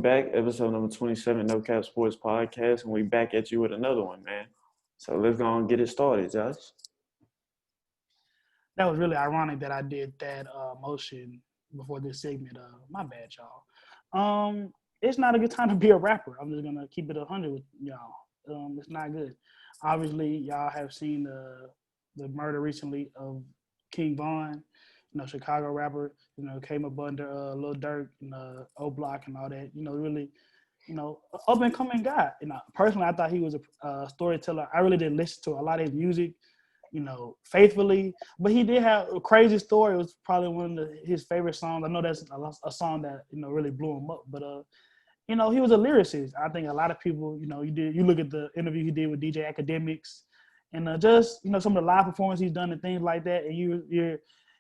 back. Episode number 27, No Cap Sports Podcast, and we back at you with another one, man. So let's go and get it started, Josh. That was really ironic that I did that motion before this segment. My bad, y'all. It's not a good time to be a rapper. I'm just gonna keep it 100 with y'all. It's not good. Obviously, y'all have seen the murder recently of King Von, Chicago rapper. Came up under Lil Durk and O Block and all that. Really, up and coming guy. Personally, I thought he was a storyteller. I really didn't listen to a lot of his music, faithfully, but he did have a crazy story. It was probably one of his favorite songs. I know that's a song that really blew him up, but he was a lyricist. I think a lot of people, you look at the interview he did with DJ Academics, and just some of the live performances he's done and things like that, and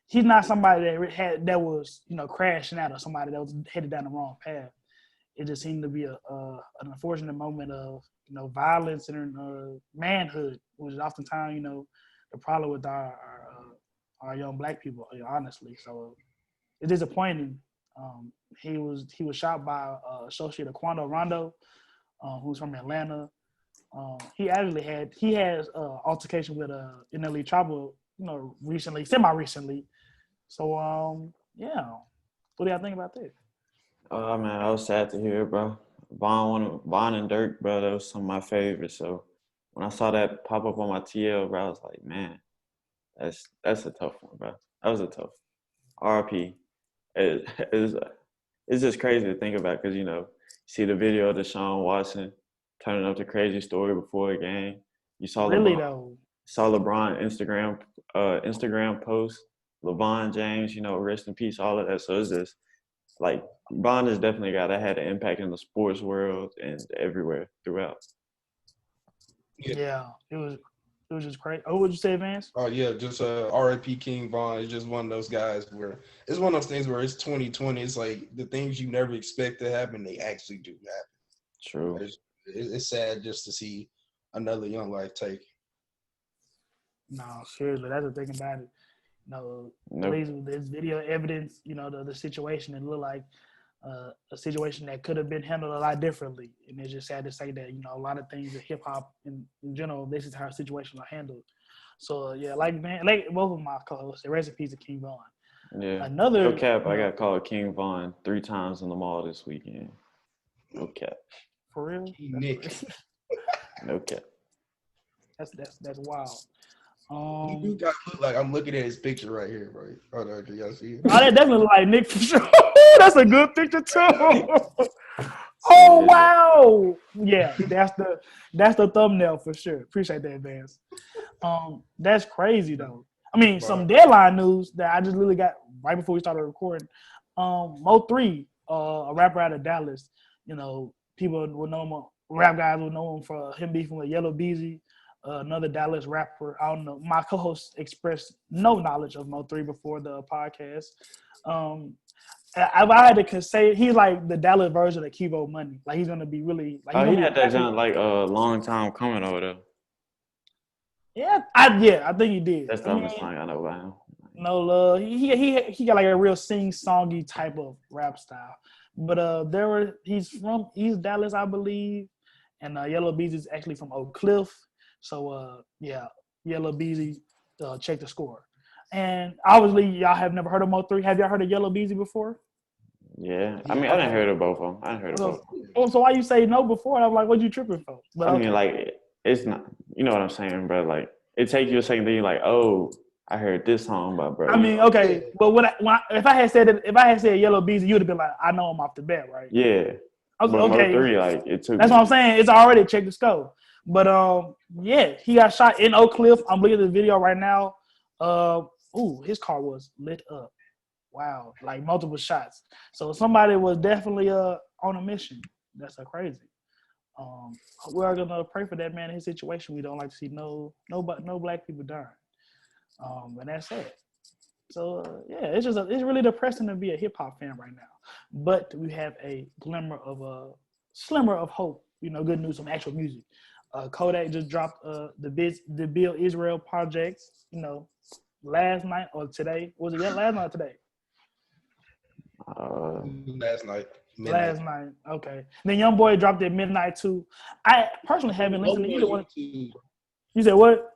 he's not somebody that was crashing out or somebody that was headed down the wrong path. It just seemed to be an unfortunate moment of violence and manhood, which is oftentimes the problem with our young black people, honestly. So it's disappointing. He was shot by associate Aquando Rondo, who's from Atlanta. He has altercation with NLE Chopper, semi-recently. So yeah, what do y'all think about that? Oh man, I was sad to hear, bro. Von and Dirk, bro, that was some of my favorites. So when I saw that pop up on my TL, bro, I was like, man, that's a tough one, bro. That was a tough RP. It's just crazy to think about because, see the video of Deshaun Watson turning up the crazy story before a game. You saw LeBron Instagram post, LeBron James, rest in peace, all of that. So it's just like Bond is definitely a guy that had an impact in the sports world and everywhere throughout. Yeah, it was just crazy. Oh, what'd you say, Vance? Oh yeah, just R.I.P. King Von is just one of those guys where it's one of those things where it's 2020. It's like the things you never expect to happen, they actually do happen. True. It's sad just to see another young life take. No, seriously, that's the thing about it. Nope. There's video evidence. The situation. It looked like a situation that could have been handled a lot differently. And it's just sad to say that, a lot of things in hip hop in general, this is how situations are handled. So yeah, like both of my co-hosts, rest in peace to King Von. Yeah. No cap, I got called King Von 3 times in the mall this weekend. No cap. For real? Nick. No cap. That's wild. You do got to look like I'm looking at his picture right here, bro. Hold on, do y'all see it? Oh, that definitely look like Nick for sure. That's a good picture too. Oh wow! Yeah, that's the thumbnail for sure. Appreciate that, Vance. That's crazy though. I mean, some deadline news that I just literally got right before we started recording. Mo3, a rapper out of Dallas. People will know him. Rap guys will know him for him beefing with Yellow Beezy. Another Dallas rapper. I don't know. My co-host expressed no knowledge of Mo3 before the podcast. If I had to say, he's like the Dallas version of Kivo Money. Like he's gonna be really. Like, he had that sound like a long time coming over there. Yeah, I think he did. That's the only song I know about him. No love. He got like a real sing-songy type of rap style. But he's from East Dallas, I believe, and Yellow Beezy is actually from Oak Cliff. So, yeah, Yellow Beezy, check the score. And obviously, y'all have never heard of Mo3. Have y'all heard of Yellow Beezy before? Yeah. I mean, I didn't hear of both of them. Oh, so why you say no before? I'm like, what you tripping for? But, I mean, like, it's not, you know what I'm saying, bro? Like, it takes you a second, then you're like, oh, I heard this song by bro. I mean, okay, but if I had said Yellow Beezy, you would have been like, I know him off the bat, right? Yeah. Okay. Mo3, like, it took. That's what I'm saying. It's already check the scope. But yeah, he got shot in Oak Cliff. I'm looking at the video right now. His car was lit up. Wow, like multiple shots. So somebody was definitely on a mission. That's crazy. We're gonna pray for that man in his situation. We don't like to see no black people dying. And that's it. So yeah, it's really depressing to be a hip hop fan right now. But we have a slimmer of hope. Good news, some actual music. Kodak just dropped the Bill Israel project. Last night or today. Was it last night or today? Last night. midnight. Last night. Okay. Then Young Boy dropped at midnight too. I personally haven't listened to Only either on one. YouTube. You said what?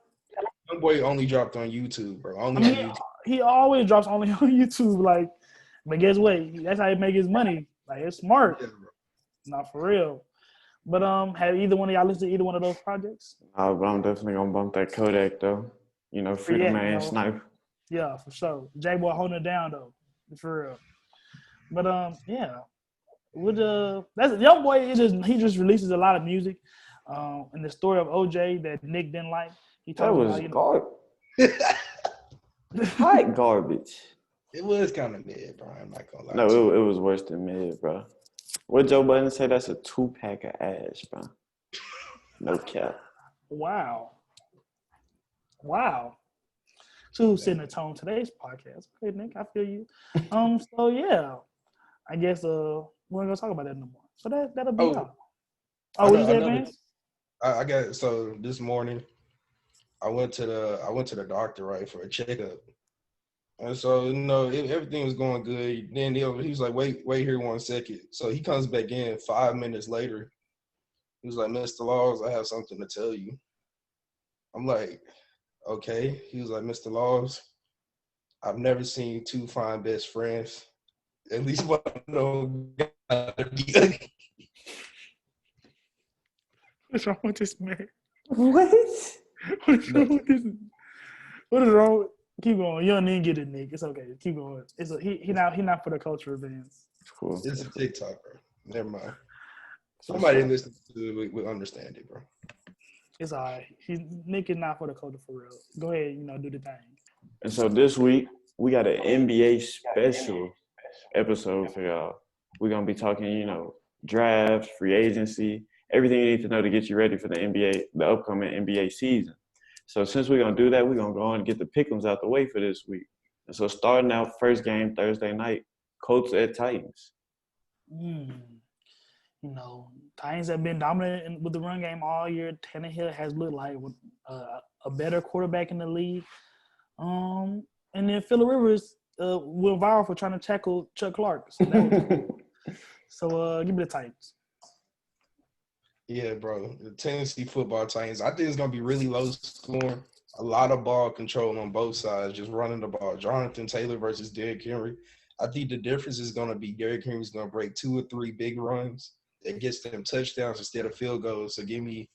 Young Boy only dropped on YouTube, bro. I Only on mean, YouTube. he always drops only on YouTube. Like, but guess what? That's how he make his money. Like, it's smart. Yeah, bro. Not for real. But have either one of y'all listened to either one of those projects? But I'm definitely gonna bump that Kodak though. You know, Yeah, Freedom Man, Sniper. Yeah, for sure. J Boy holding it down though, for real. But yeah, with that's Young Boy. He just releases a lot of music. And the story of OJ that Nick didn't like. He That talks was about garbage. Hot garbage. It was kind of mid, bro. I'm not gonna lie No, to you. it was worse than mid, bro. What Joe Budden say? That's a 2-pack of ass, bro. No cap. Wow. So who's setting the tone today's podcast? Okay, Nick, I feel you. So yeah, I guess we're not gonna talk about that no more. So that'll be all. Oh, what you say, Vance? I got so this morning. I went to the doctor, right, for a checkup, and so everything was going good. Then he was like, wait here 1 second. So he comes back in 5 minutes later. He was like, Mr. Laws, I have something to tell you. I'm like, okay. He was like, Mr. Laws, I've never seen two fine best friends. At least one of them gotta be ugly. What's wrong with this man? What? What is wrong with this? What is wrong? Keep going. You don't need to get it, Nick. It's okay. Keep going. He not for the culture Vance. Cool. It's a TikTok, bro. Never mind. Somebody listening to it will understand it, bro. It's all right. Nick is not for the culture for real. Go ahead, do the thing. And so this week we got an NBA special episode for y'all. We're gonna be talking, draft, free agency, everything you need to know to get you ready for the upcoming NBA season. So since we're gonna do that, we're gonna go on and get the pick'ems out the way for this week. And so starting out first game Thursday night, Colts at Titans. Titans have been dominant with the run game all year. Tannehill has looked like a better quarterback in the league. And then Phillip Rivers went viral for trying to tackle Chuck Clark. So that was cool. So give me the Titans. Yeah, bro. The Tennessee football Titans. I think it's gonna be really low scoring. A lot of ball control on both sides, just running the ball. Jonathan Taylor versus Derrick Henry. I think the difference is gonna be Derrick Henry's gonna break 2 or 3 big runs that gets them touchdowns instead of field goals. So give me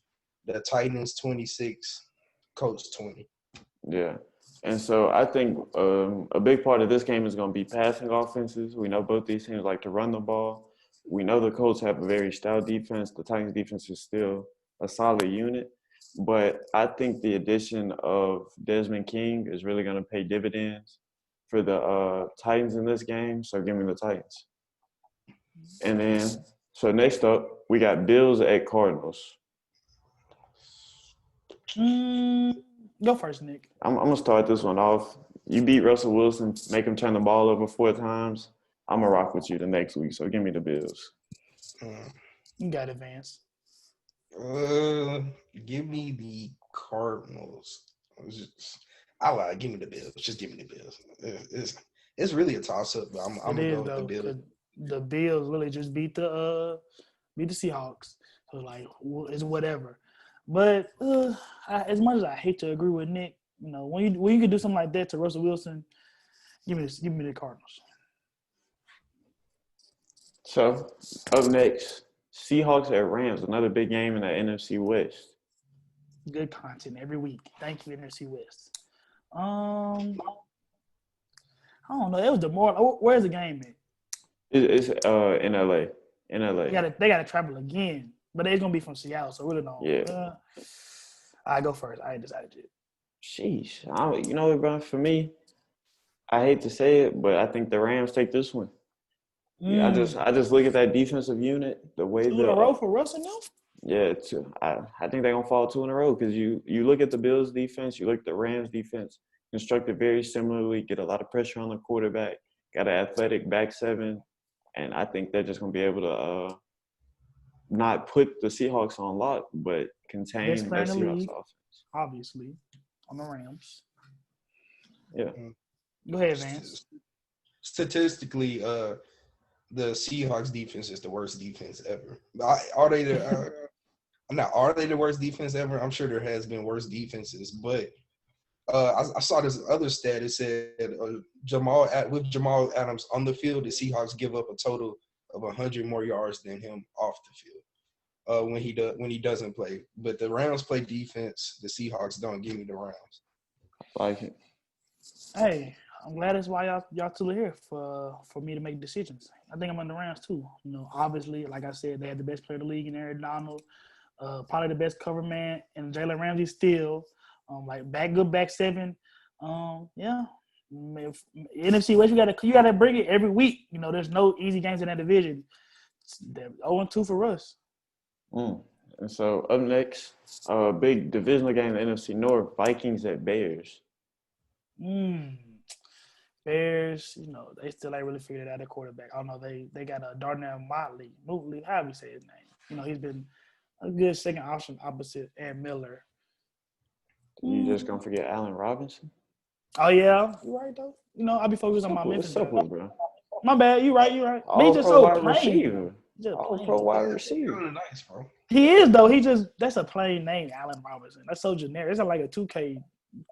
the Titans 26, Colts 20. Yeah. And so I think a big part of this game is going to be passing offenses. We know both these teams like to run the ball. We know the Colts have a very stout defense. The Titans defense is still a solid unit. But I think the addition of Desmond King is really going to pay dividends for the Titans in this game. So give me the Titans. And then, so next up, we got Bills at Cardinals. Go first, Nick. I'm going to start this one off. You beat Russell Wilson, make him turn the ball over 4 times. I'm going to rock with you the next week. So give me the Bills. You got it, Vance. Give me the Cardinals. I lied. Give me the Bills. Just give me the Bills. It's really a toss-up, but I'm going to go with the Bills. The Bills really just beat the Seahawks. So, it's whatever. But as much as I hate to agree with Nick, when you can do something like that to Russell Wilson, give me the Cardinals. So up next, Seahawks at Rams, another big game in the NFC West. Good content every week. Thank you, NFC West. I don't know. It was the more. Where's the game at? It's in LA. In LA. They got to travel again. But it's gonna be from Seattle, so really don't. Yeah. I go first. I ain't decided yet. Sheesh. You know what, bro? For me, I hate to say it, but I think the Rams take this one. Yeah, I just look at that defensive unit, the way 2 in a row for Russell now. Yeah, I think they're gonna fall 2 in a row because you look at the Bills defense, you look at the Rams defense, constructed very similarly, get a lot of pressure on the quarterback, got an athletic back seven, and I think they're just gonna be able to not put the Seahawks on lock, but contain the Seahawks offense. Obviously, on the Rams. Yeah. Go ahead, Vance. Statistically, the Seahawks defense is the worst defense ever. Are they the? Now, are they the worst defense ever? I'm sure there has been worse defenses, but I saw this other stat. It said with Jamal Adams on the field, the Seahawks give up a total of 100 more yards than him off the field when he doesn't play. But the Rams play defense. The Seahawks don't. Give me the Rams. Like it. Hey, I'm glad that's why y'all two are here for me to make decisions. I think I'm on the Rams too. You know, obviously, like I said, they had the best player in the league in Aaron Donald, probably the best cover man, and Jalen Ramsey still, like back seven. Yeah. NFC West, you gotta bring it every week. You know, there's no easy games in that division. 0-2 for us. And so up next, big divisional game in the NFC North, Vikings at Bears. Bears, you know, they still ain't really figured out their quarterback. I don't know. They got a Darnell Motley, however you say his name. You know, he's been a good second option opposite Ant Miller. You just gonna forget Allen Robinson? Oh yeah, you right though. You know, I'll be focused on my Memphis. What's up with bro? My bad. You right. All just pro so wide plain. receiver. Just All plain. pro wide receiver. Really nice, bro. He is though. That's a plain name, Allen Robinson. That's so generic. It's like a 2K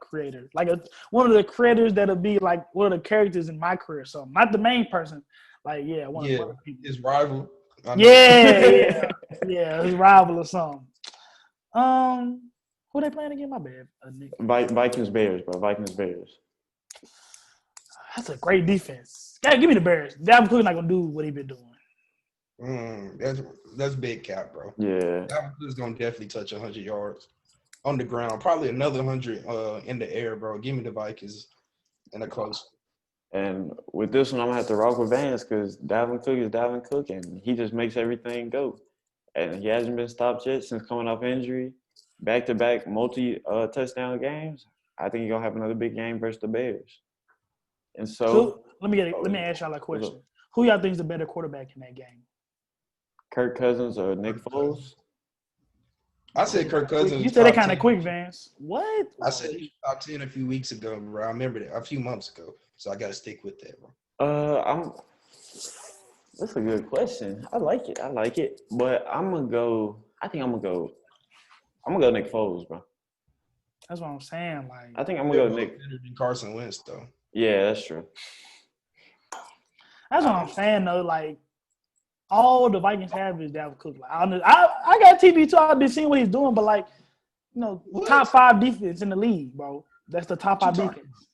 creator, like one of the creators that'll be like one of the characters in my career. So not the main person. Like one of the people. His rival. Yeah, his rival or something. Who they playing again? My bad. Vikings Bears, bro. Vikings Bears. That's a great defense. Yeah, give me the Bears. Dalvin Cook's not gonna do what he been doing. That's big cap, bro. Yeah. Dalvin Cook's gonna definitely touch 100 yards on the ground. Probably another 100 in the air, bro. Give me the Vikings in a close. And with this one, I'm gonna have to rock with Vance because Dalvin Cook is Dalvin Cook, and he just makes everything go. And he hasn't been stopped yet since coming off injury. Back-to-back multi-touchdown games. I think he's gonna have another big game versus the Bears. And so let me ask y'all a question. Who y'all think is the better quarterback in that game? Kirk Cousins or Nick Foles? I said Kirk Cousins. You said it kind of quick, Vance. What? I said he was top 10 a few weeks ago, bro. I remember that a few months ago. So I got to stick with that, bro. That's a good question. I like it. But I'm gonna go Nick Foles, bro. That's what I'm saying. Like, I think I'm gonna go Nick. Better than Carson Wentz, though. Yeah, that's true. That's what I'm saying, though. Like, all the Vikings have is Dalvin Cook. Like, I got TV too. I've been seeing what he's doing, but like, you know, top 5 defense in the league, bro. That's the top 5 defense.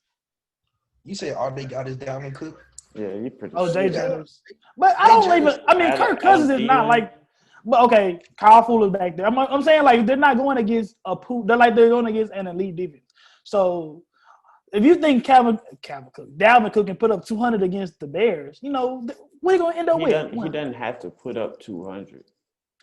You say all they got is Dalvin Cook? Yeah, you pretty. Jay Jettis. But I don't even. I mean, Kirk Cousins is not like. But okay, Kyle Fuller's back there. I'm saying like they're not going against a pool. They're going against an elite defense. So if you think Dalvin Cook can put up 200 against the Bears, you know what are you going to end up with? He doesn't have to put up 200.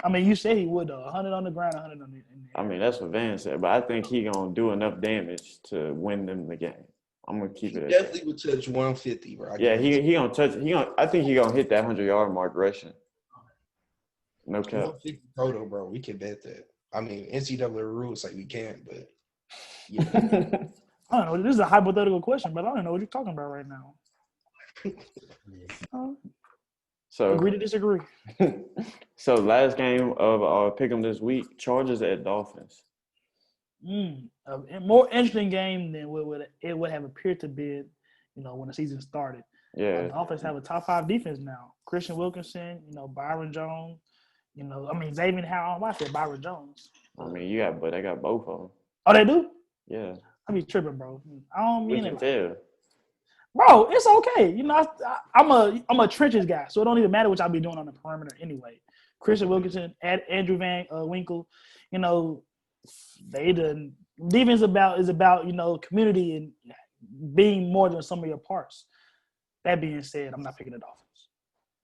I mean, you said he would though. 100 on the ground, 100 on the. I mean, that's what Van said, but I think he's gonna do enough damage to win them the game. I'm gonna keep it. Definitely would touch 150, bro. Yeah, he gonna touch. I think he gonna hit that 100-yard mark rushing. No cap. 150 total, bro. We can bet that. I mean, NCAA rules say we can't, but yeah. I don't know. This is a hypothetical question, but I don't know what you're talking about right now. So agree to disagree. So last game of our pick'em this week: Chargers at Dolphins. A more interesting game than what it would have appeared to be, you know, when the season started. Yeah, the Dolphins have a top 5 defense now. Christian Wilkinson, you know, Byron Jones, you know, I mean Xavier Howard. Why I said Byron Jones? I mean, they got both of them. Oh, they do? Yeah. I be tripping, bro. I don't mean it. Tell. Bro, it's okay. You know, I'm a trenches guy, so it don't even matter what y'all be doing on the perimeter anyway. Christian Wilkinson, Andrew Van Winkle, you know, defense is about, you know, community and being more than some of your parts. That being said, I'm not picking the Dolphins.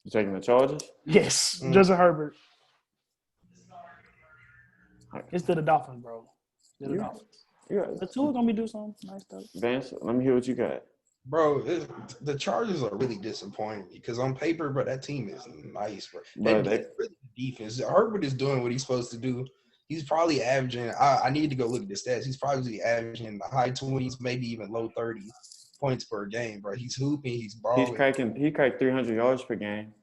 You taking the Chargers? Yes, Justin Herbert. It's to the Dolphins, bro. The Dolphins. The two are gonna be doing something nice stuff. Vance, let me hear what you got. Bro, the Chargers are really disappointing because on paper, bro, that team is nice, bro. Really defense. Herbert is doing what he's supposed to do. He's probably averaging. I need to go look at the stats. He's probably averaging the high 20s, maybe even low 30s points per game, bro. He's hooping. He's balling. He cracked 300 yards per game.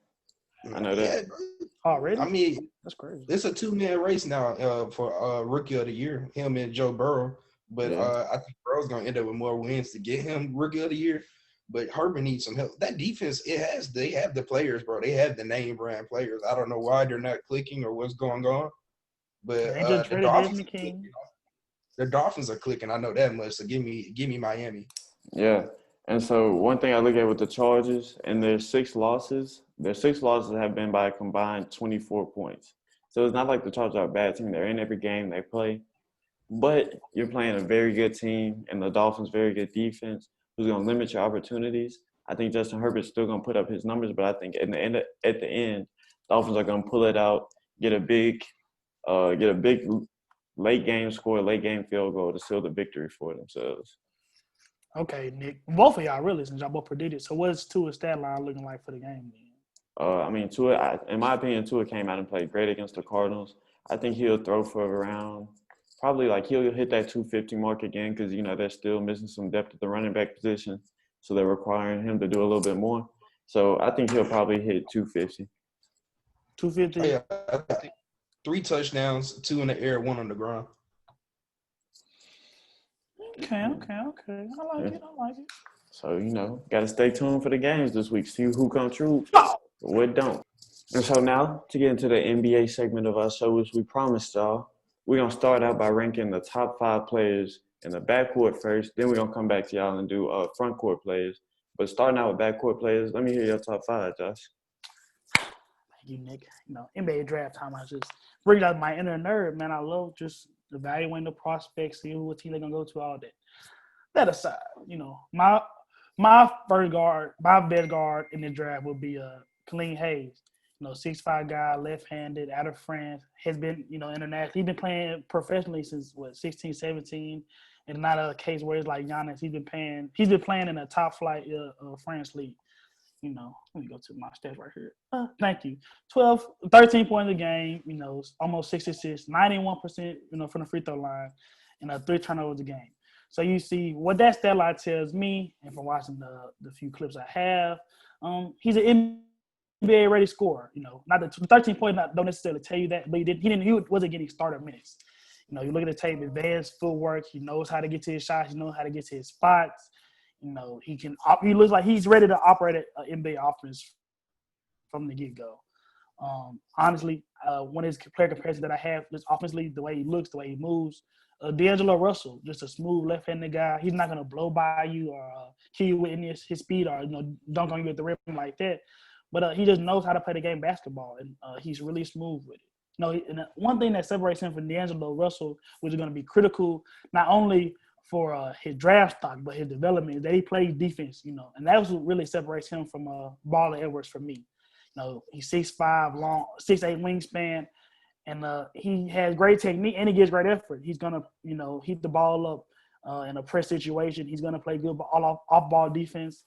I know Yeah, that. bro. Already? I mean, That's crazy. it's a 2-man race now for Rookie of the Year, him and Joe Burrow. But Yeah. I think Burrow's gonna end up with more wins to get him Rookie of the Year. But Herbert needs some help. That defense, they have the players, bro. They have the name brand players. I don't know why they're not clicking or what's going on. But They just the traded Dolphins Desmond are clicking. King. The Dolphins are clicking. I know that much. So give me Miami. Yeah. And so one thing I look at with the Chargers and their 6 losses have been by a combined 24 points. So it's not like the Chargers are a bad team. They're in every game they play. But you're playing a very good team and the Dolphins' very good defense who's going to limit your opportunities. I think Justin Herbert's still going to put up his numbers, but I think at the end, Dolphins are going to pull it out, get a big late game score, late game field goal to seal the victory for themselves. Okay, Nick. Both of y'all really, since y'all both predicted. So what's Tua's stat line looking like for the game then? I mean, Tua, in my opinion, Tua came out and played great against the Cardinals. I think he'll throw for around probably like he'll hit that 250 mark again because they're still missing some depth at the running back position, so they're requiring him to do a little bit more. So I think he'll probably hit 250. 250? Oh, yeah, I think 3 touchdowns, 2 in the air, 1 on the ground. Okay. I like it. So got to stay tuned for the games this week. See who come true, Oh! what don't. And so now to get into the NBA segment of our show, as we promised y'all, we're gonna start out by ranking the top 5 players in the backcourt first. Then we're gonna come back to y'all and do front court players. But starting out with backcourt players, let me hear your top 5, Josh. Thank you, Nick. NBA draft time, I just bring out my inner nerd, man. I love just evaluating the prospects, see what team they're gonna go to, all that. That aside, my first guard, my best guard in the draft would be Khalil Hayes. 6'5" guy, left-handed, out of France, has been, international. He's been playing professionally since 16, 17. And not a case where it's like Giannis. He's been playing in a top flight France league. Let me go to my stats right here. Thank you. 13 points a game, almost 66, 91%, from the free throw line, and 3 turnovers a game. So you see what that stat line tells me, and from watching the few clips I have, he's an NBA ready scorer. Not the 13 points don't necessarily tell you that, but he wasn't getting starter minutes. You look at the tape, advanced footwork. He knows how to get to his shots. He knows how to get to his spots. He looks like he's ready to operate an NBA offense from the get-go. Honestly, one of his player comparisons that I have, just offensively, the way he looks, the way he moves, D'Angelo Russell, just a smooth left-handed guy. He's not going to blow by you or kill you with his speed or dunk on you at the rim like that. But he just knows how to play the game basketball, and he's really smooth with it. And one thing that separates him from D'Angelo Russell, which is going to be critical not only for his draft stock, but his development, is that he plays defense, and that's what really separates him from Baller Edwards for me. He's 6'5", long, 6'8" wingspan, and he has great technique and he gives great effort. He's gonna, heat the ball up in a press situation. He's gonna play good off-ball defense.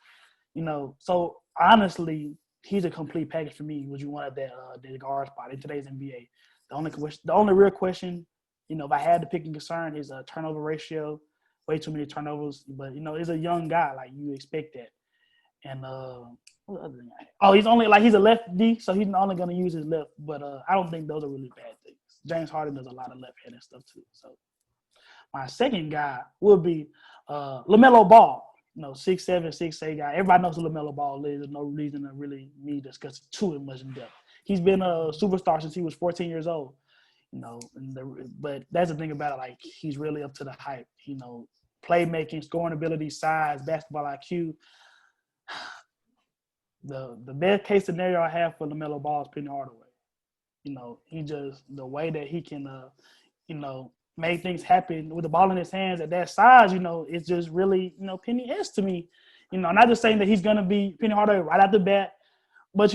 So honestly, he's a complete package for me. Would you want that guard spot in today's NBA? The only real question, if I had to pick a concern, is a turnover ratio. Way too many turnovers, but he's a young guy. Like you expect that. And what other thing? He's a lefty, so he's only going to use his left. But I don't think those are really bad things. James Harden does a lot of left-handed stuff too. So my second guy would be LaMelo Ball. 6'7", 6'8" guy. Everybody knows who LaMelo Ball is. There's no reason to really me discuss it too much in depth. He's been a superstar since he was 14 years old. But that's the thing about it. Like he's really up to the hype. Playmaking, scoring ability, size, basketball IQ. The best case scenario I have for LaMelo Ball is Penny Hardaway. He just the way that he can, make things happen with the ball in his hands at that size. It's just really, Penny is to me. I'm not just saying that he's gonna be Penny Hardaway right out the bat, but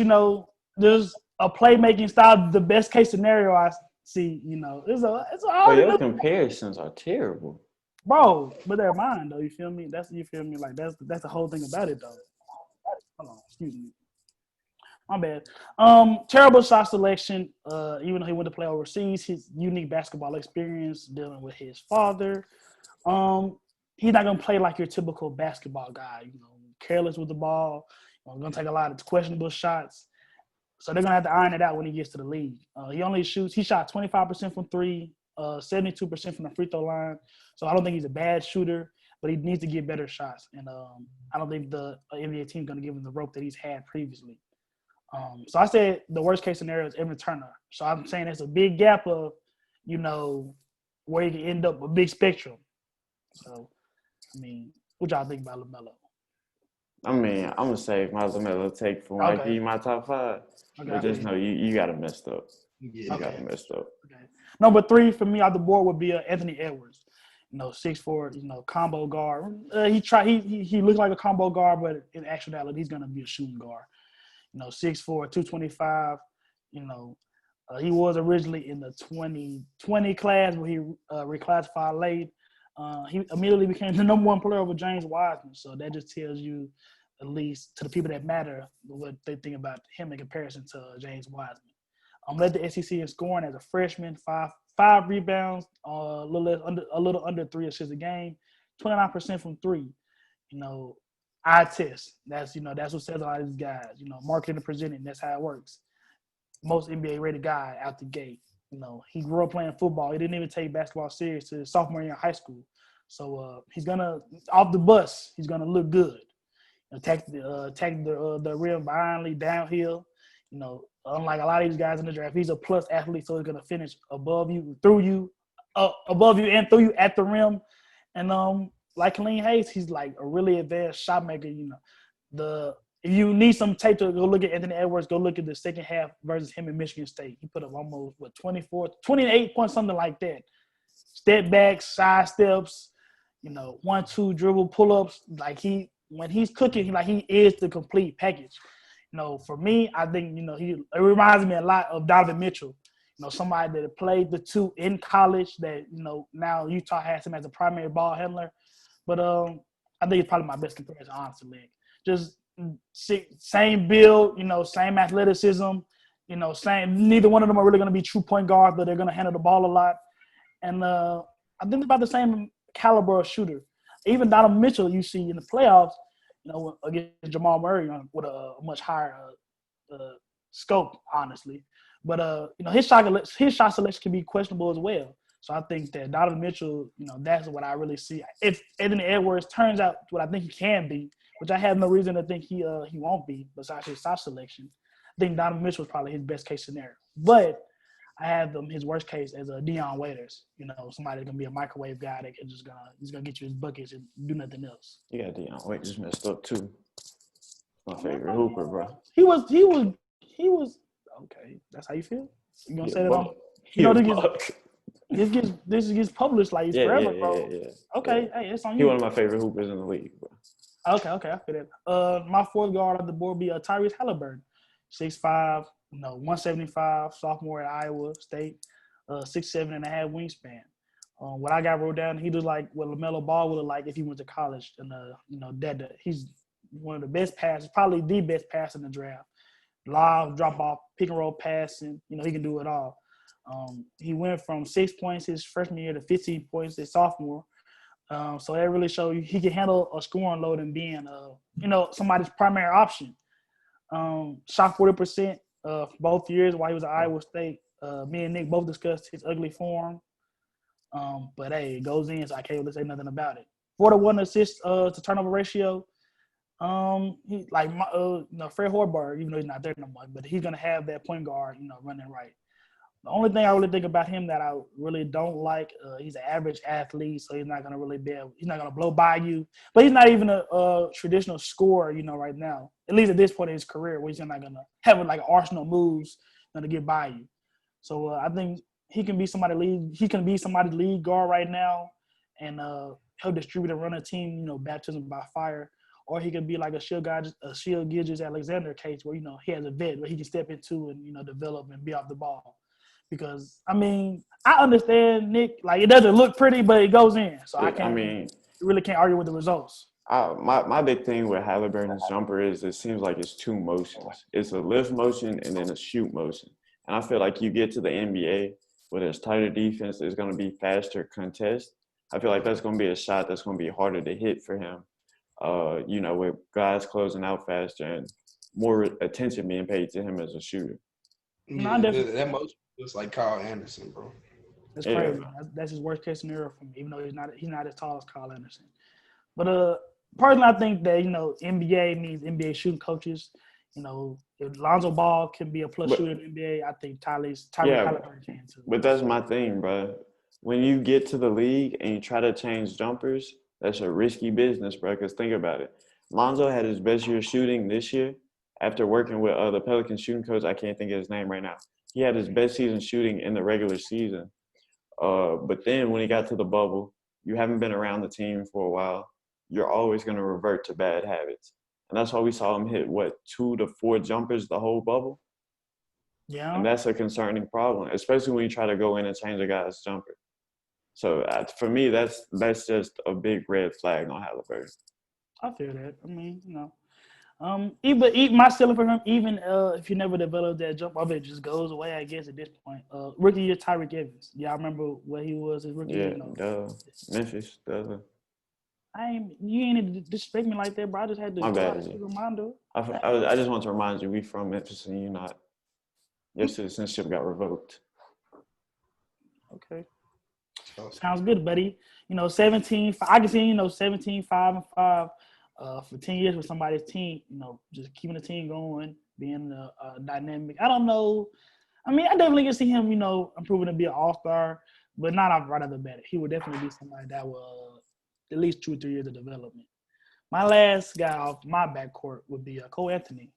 there's a playmaking style. The best case scenario I see, it's But your comparisons are terrible, bro. But they're mine though. You feel me? You feel me? Like that's the whole thing about it though. Hold on, excuse me. My bad. Terrible shot selection. Even though he went to play overseas, his unique basketball experience dealing with his father. He's not gonna play like your typical basketball guy. Careless with the ball. Gonna take a lot of questionable shots. So they're gonna have to iron it out when he gets to the league. He shot 25% from three, 72% from the free throw line. So I don't think he's a bad shooter, but he needs to get better shots. And I don't think the NBA team's gonna give him the rope that he's had previously. So I said the worst case scenario is Evan Turner. So I'm saying there's a big gap of, where you can end up a big spectrum. So, I mean, what y'all think about LaMelo? I mean, I'm gonna save my LaMelo take for when I give you my top 5. Okay. But just know you got it messed up. Yeah. You got it messed up. Okay. Number 3 for me off the board would be Anthony Edwards. 6'4", combo guard. He looks like a combo guard, but in actuality, he's gonna be a shooting guard. 6'4", 225. He was originally in the 2020 class, but he reclassified late. He immediately became the number 1 player over James Wiseman. So that just tells you, at least to the people that matter, what they think about him in comparison to James Wiseman. Led the SEC in scoring as a freshman, five rebounds, a little under 3 assists a game, 29% from 3. Eye test. That's what says a lot of these guys. Marketing and presenting. That's how it works. Most NBA rated guy out the gate. He grew up playing football. He didn't even take basketball serious to his sophomore year in high school. So he's gonna off the bus. He's gonna look good. Attack the rim violently downhill. Unlike a lot of these guys in the draft, he's a plus athlete, so he's gonna finish above you, and through you at the rim. And like Khalil Hayes, he's like a really advanced shot maker. If you need some tape to go look at Anthony Edwards, go look at the second half versus him in Michigan State. He put up almost 28 points, something like that. Step backs, side steps, 1-2 dribble pull ups. Like when he's cooking, he is the complete package. For me, I think it reminds me a lot of Donovan Mitchell. Somebody that played the two in college. That now Utah has him as a primary ball handler. But I think it's probably my best comparison, honestly. Just same build, same athleticism, same. Neither one of them are really going to be true point guards, but they're going to handle the ball a lot. And I think about the same caliber of shooter. Even Donovan Mitchell, you see in the playoffs, against Jamal Murray with a much higher scope, honestly. But his shot selection can be questionable as well. So I think that Donovan Mitchell, that's what I really see. If Anthony Edwards turns out what I think he can be, which I have no reason to think he won't be, besides his shot selection, I think Donovan Mitchell is probably his best case scenario. But I have his worst case as a Deion Waiters, somebody that's gonna be a microwave guy that can he's gonna get you his buckets and do nothing else. You got Deion Waiters messed up too. My favorite hooper, bro. He was okay. That's how you feel. You gonna say that? This gets published like it's forever, bro. Yeah. Okay, hey, it's on you. He one of my favorite hoopers in the league, bro. Okay, I feel that. My fourth guard on the board be Tyrese Halliburton, 6'5", 175, sophomore at Iowa State, 6'7" and a half wingspan. What I got wrote down, he looked like what LaMelo Ball would look like if he went to college. And he's one of the best passers, probably the best passer in the draft. Live, drop off, pick and roll passing. He can do it all. He went from 6 points his freshman year to 15 points his sophomore. So that really showed you he can handle a scoring load and being, somebody's primary option. Shot 40% both years while he was at Iowa State. Me and Nick both discussed his ugly form. But hey, it goes in, so I can't really say nothing about it. 4-to-1 assists to turnover ratio. He Fred Hoiberg, even though he's not there no more, but he's gonna have that point guard, running right. The only thing I really think about him that I really don't like, he's an average athlete, so he's not gonna really he's not gonna blow by you. But he's not even a traditional scorer, right now. At least at this point in his career, where he's not gonna have like Arsenal moves gonna get by you. So I think he can be somebody's lead guard right now, and he'll distribute and run a team, baptism by fire. Or he could be like a Shea Gilgeous-Alexander case where, he has a vet where he can step into and, develop and be off the ball. Because, I understand, Nick, like it doesn't look pretty, but it goes in. So really can't argue with the results. My big thing with Halliburton's jumper is it seems like it's two motions. It's a lift motion and then a shoot motion. And I feel like you get to the NBA where there's tighter defense, there's going to be faster contest. I feel like that's going to be a shot that's going to be harder to hit for him. With guys closing out faster. And more attention being paid to him as a shooter. No, I Yeah, definitely. that motion looks like Kyle Anderson, bro. That's Yeah, crazy. That's his worst case scenario for me, even though he's not as tall as Kyle Anderson. But personally, I think that NBA means NBA shooting coaches. If Lonzo Ball can be a plus but shooter in the NBA, I think Tyrese yeah, Halliburton can too. but that's my thing, bro. When you get to the league and you try to change jumpers, that's a risky business, bro. Because think about it. Lonzo had his best year shooting this year after working with the Pelicans shooting coach. I can't think of his name right now. He had his best season shooting in the regular season. But then when he got to the bubble, you haven't been around the team for a while. You're always going to revert to bad habits. And that's why we saw him hit, 2 to 4 jumpers the whole bubble? Yeah, And that's a concerning problem, especially when you try to go in and change a guy's jumper. So for me, that's just a big red flag on Halliburton. I feel that. I mean, even my ceiling for him, even if you never develop that jump off, it just goes away. I guess at this point, rookie year Tyreek Evans. Y'all remember what he was his rookie year? Yeah, Memphis, You ain't need to disrespect me like that, bro. I just had to my throw out bad, a G. reminder. I just want to remind you, we from Memphis and you not. Your citizenship got revoked. Okay. Sounds good, buddy. 17. I can see 17, 5 and 5 for 10 years with somebody's team. Just keeping the team going, being dynamic. I don't know. I mean, I definitely can see him, improving to be an all-star, but not off right off the bat. He would definitely be somebody that will at least 2 or 3 years of development. My last guy off my backcourt would be Cole Anthony.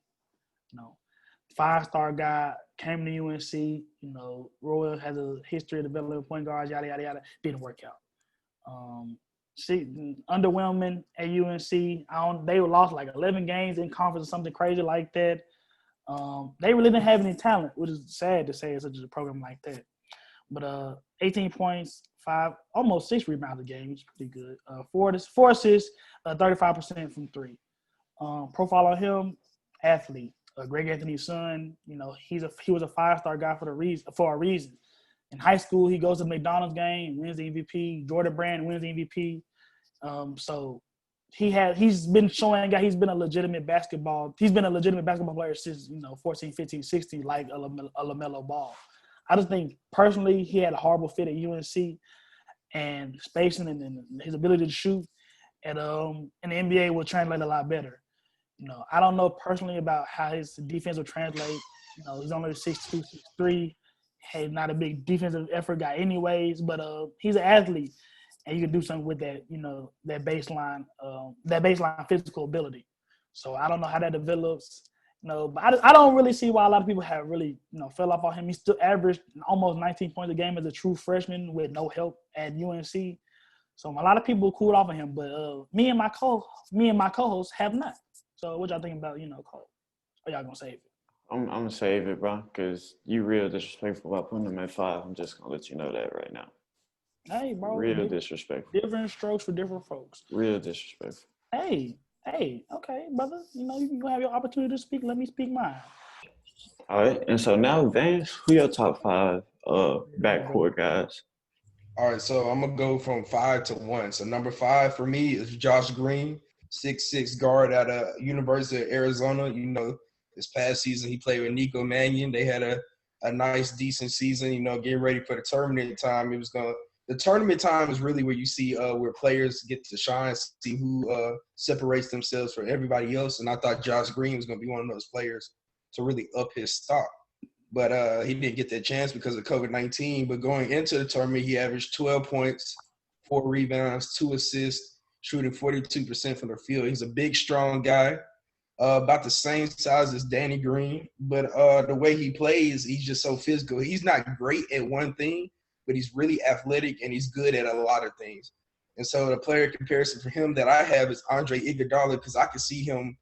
5-star guy, came to UNC. Royal has a history of developing point guards, yada, yada, yada. Didn't work out. Underwhelming at UNC. They lost like 11 games in conference or something crazy like that. They really didn't have any talent, which is sad to say in such a program like that. But 18 points, almost 6 rebounds a game, which is pretty good. 4 assists, 35% from 3. Profile on him, athlete. Greg Anthony's son, he was a 5-star guy for a reason. In high school, he goes to McDonald's game, wins the MVP. Jordan Brand wins the MVP. So he's been showing that he's been a legitimate basketball player since 14, 15, 16, like a LaMelo Ball. I just think personally he had a horrible fit at UNC, and spacing and his ability to shoot and in the NBA will translate a lot better. I don't know personally about how his defense will translate. He's only 6'2", 6'3". He's not a big defensive effort guy anyways, but he's an athlete, and you can do something with that, that baseline physical ability. So I don't know how that develops, but I don't really see why a lot of people have really, fell off on him. He still averaged almost 19 points a game as a true freshman with no help at UNC. So a lot of people cooled off on him, but me and my co-hosts have not. So what y'all think about, Cole? Or y'all gonna save it? I'm gonna save it, bro, because you real disrespectful about putting him at 5. I'm just gonna let you know that right now. Hey, bro. Real disrespectful. Different strokes for different folks. Real disrespectful. Hey, okay, brother. You can have your opportunity to speak. Let me speak mine. All right, and so now, Vance, who your top 5 backcourt guys? All right, so I'm gonna go from 5 to 1. So number 5 for me is Josh Green, 6'6" guard out of University of Arizona. This past season he played with Nico Mannion. They had a nice, decent season. Getting ready for the tournament time. The tournament time is really where you see where players get to shine, see who separates themselves from everybody else. And I thought Josh Green was gonna be one of those players to really up his stock. But he didn't get that chance because of COVID-19. But going into the tournament, he averaged 12 points, 4 rebounds, 2 assists, shooting 42% from the field. He's a big, strong guy, about the same size as Danny Green. But the way he plays, he's just so physical. He's not great at one thing, but he's really athletic and he's good at a lot of things. And so the player comparison for him that I have is Andre Iguodala, because I could see him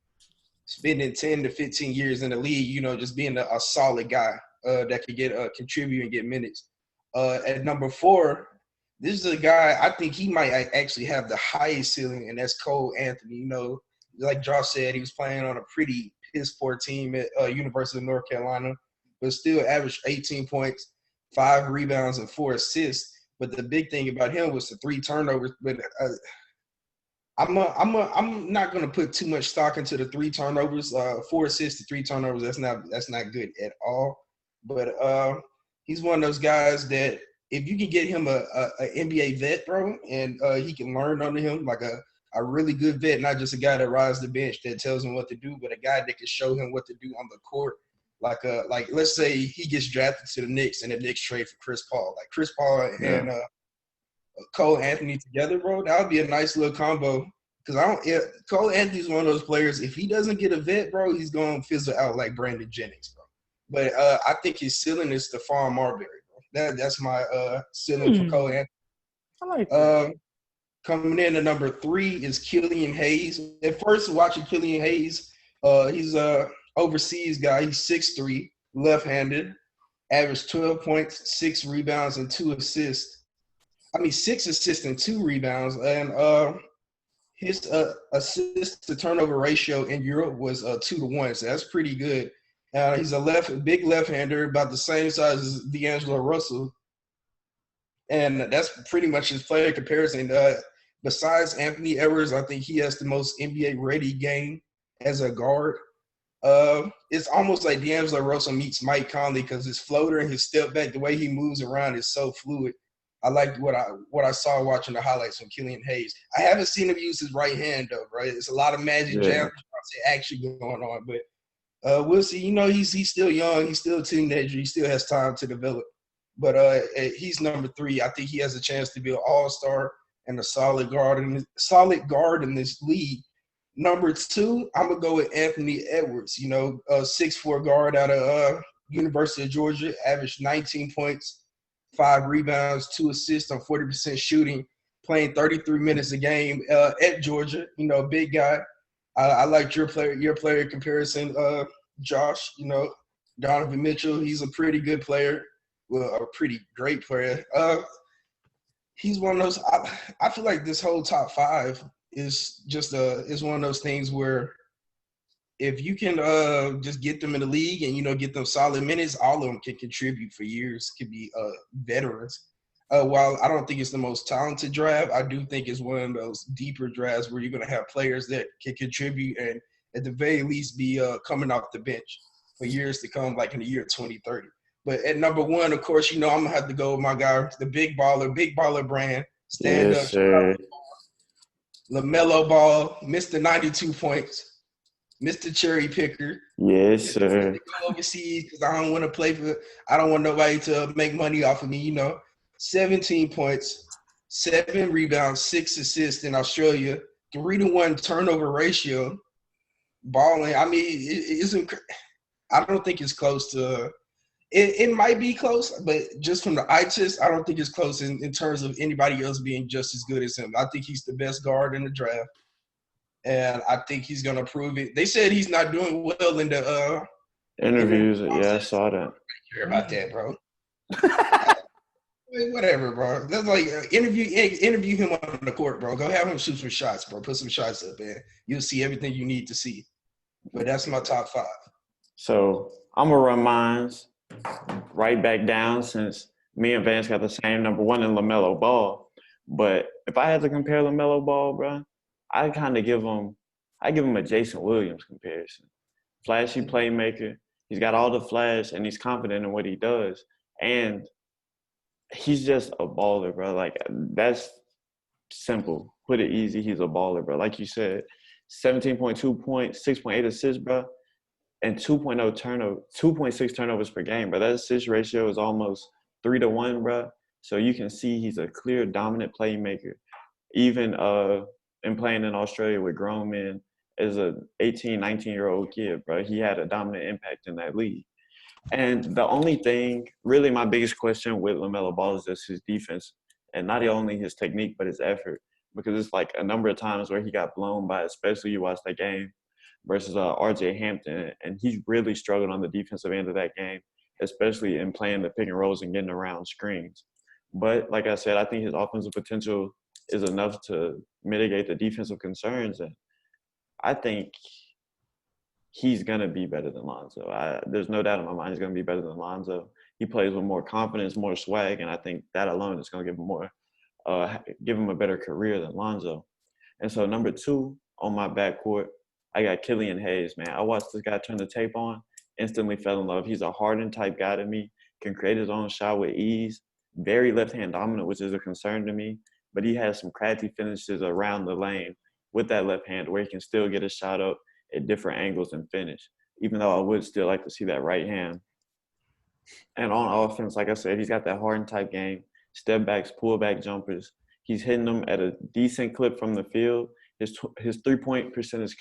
spending 10 to 15 years in the league, just being a solid guy that could get contribute and get minutes. At number 4, this is a guy I think he might actually have the highest ceiling, and that's Cole Anthony. Like Josh said, he was playing on a pretty piss-poor team at University of North Carolina, but still averaged 18 points, 5 rebounds, and 4 assists. But the big thing about him was the 3 turnovers. But I'm not gonna put too much stock into the 3 turnovers. 4 assists to 3 turnovers. That's not good at all. But he's one of those guys that if you can get him a NBA vet, bro, and he can learn under him like a really good vet, not just a guy that rides the bench that tells him what to do, but a guy that can show him what to do on the court. Like let's say he gets drafted to the Knicks and the Knicks trade for Chris Paul. Like Chris Paul and Cole Anthony together, bro, that would be a nice little combo. Because Cole Anthony's one of those players. If he doesn't get a vet, bro, he's going to fizzle out like Brandon Jennings, bro. But I think his ceiling is Stephon Marbury, bro. That's my ceiling for Cole Anthony. I like that. Coming in at number 3 is Killian Hayes. At first, watching Killian Hayes, he's a overseas guy. He's 6'3", left-handed, averaged 12 points, 6 rebounds, and 2 assists. 6 assists and 2 rebounds. And his assist to turnover ratio in Europe was 2-1, so that's pretty good. He's a big left-hander, about the same size as D'Angelo Russell, and that's pretty much his player comparison. Besides Anthony Edwards, I think he has the most NBA-ready game as a guard. It's almost like D'Angelo Russell meets Mike Conley because his floater and his step back, the way he moves around is so fluid. I liked what I saw watching the highlights from Killian Hayes. I haven't seen him use his right hand though, right? It's a lot of magic jam actually going on, but we'll see. He's still young, he's still a teenager, he still has time to develop. But he's number 3. I think he has a chance to be an all-star and a solid guard in this league. Number 2, I'm gonna go with Anthony Edwards. 6'4" guard out of University of Georgia, averaged 19 points. 5 rebounds, 2 assists on 40% shooting, playing 33 minutes a game at Georgia. Big guy. I liked your player comparison, Josh. Donovan Mitchell. He's a pretty good player. Well, a pretty great player. He's one of those. I feel like this whole top 5 is just is one of those things where if you can just get them in the league and, get them solid minutes, all of them can contribute for years, could be veterans. While I don't think it's the most talented draft, I do think it's one of those deeper drafts where you're going to have players that can contribute and at the very least be coming off the bench for years to come, like in the year 2030. But at number 1, of course, I'm going to have to go with my guy, the big baller brand, stand up, sir. LaMelo Ball, Mr. 92 points. Mr. Cherry Picker. Yes, sir. Go overseas because I don't want nobody to make money off of me, 17 points, 7 rebounds, 6 assists in Australia, 3-to-1 turnover ratio, balling. I don't think it's close to it might be close, but just from the eye test, I don't think it's close in terms of anybody else being just as good as him. I think he's the best guard in the draft. And I think he's gonna prove it. They said he's not doing well in the interviews. Yeah, I saw that. I care about that, bro. Whatever, bro. That's like interview him on the court, bro. Go have him shoot some shots, bro. Put some shots up, man. You'll see everything you need to see. But that's my top 5. So I'm gonna run mine right back down since me and Vance got the same number 1 in LaMelo Ball. But if I had to compare LaMelo Ball, bro, I give him a Jason Williams comparison. Flashy playmaker. He's got all the flash and he's confident in what he does. And he's just a baller, bro. Like, that's simple. Put it easy. He's a baller, bro. Like you said, 17.2 points, 6.8 assists, bro, and 2.6 turnovers per game, bro. That assist ratio is almost 3-to-1, bro. So you can see he's a clear dominant playmaker. Even and playing in Australia with grown men as a 18, 19-year-old kid, bro. He had a dominant impact in that league. And the only thing, really my biggest question with LaMelo Ball is just his defense. And not only his technique, but his effort. Because it's like a number of times where he got blown by, especially you watch that game versus RJ Hampton. And he really struggled on the defensive end of that game, especially in playing the pick and rolls and getting around screens. But like I said, I think his offensive potential is enough to mitigate the defensive concerns. And I think he's going to be better than Lonzo. There's no doubt in my mind he's going to be better than Lonzo. He plays with more confidence, more swag, and I think that alone is going to give him a better career than Lonzo. And so number 2 on my backcourt, I got Killian Hayes, man. I watched this guy turn the tape on, instantly fell in love. He's a hardened type guy to me, can create his own shot with ease, very left-hand dominant, which is a concern to me, but he has some crafty finishes around the lane with that left hand where he can still get a shot up at different angles and finish, even though I would still like to see that right hand. And on offense, like I said, he's got that hardened type game, step backs, pull back jumpers. He's hitting them at a decent clip from the field. His 3-point percentage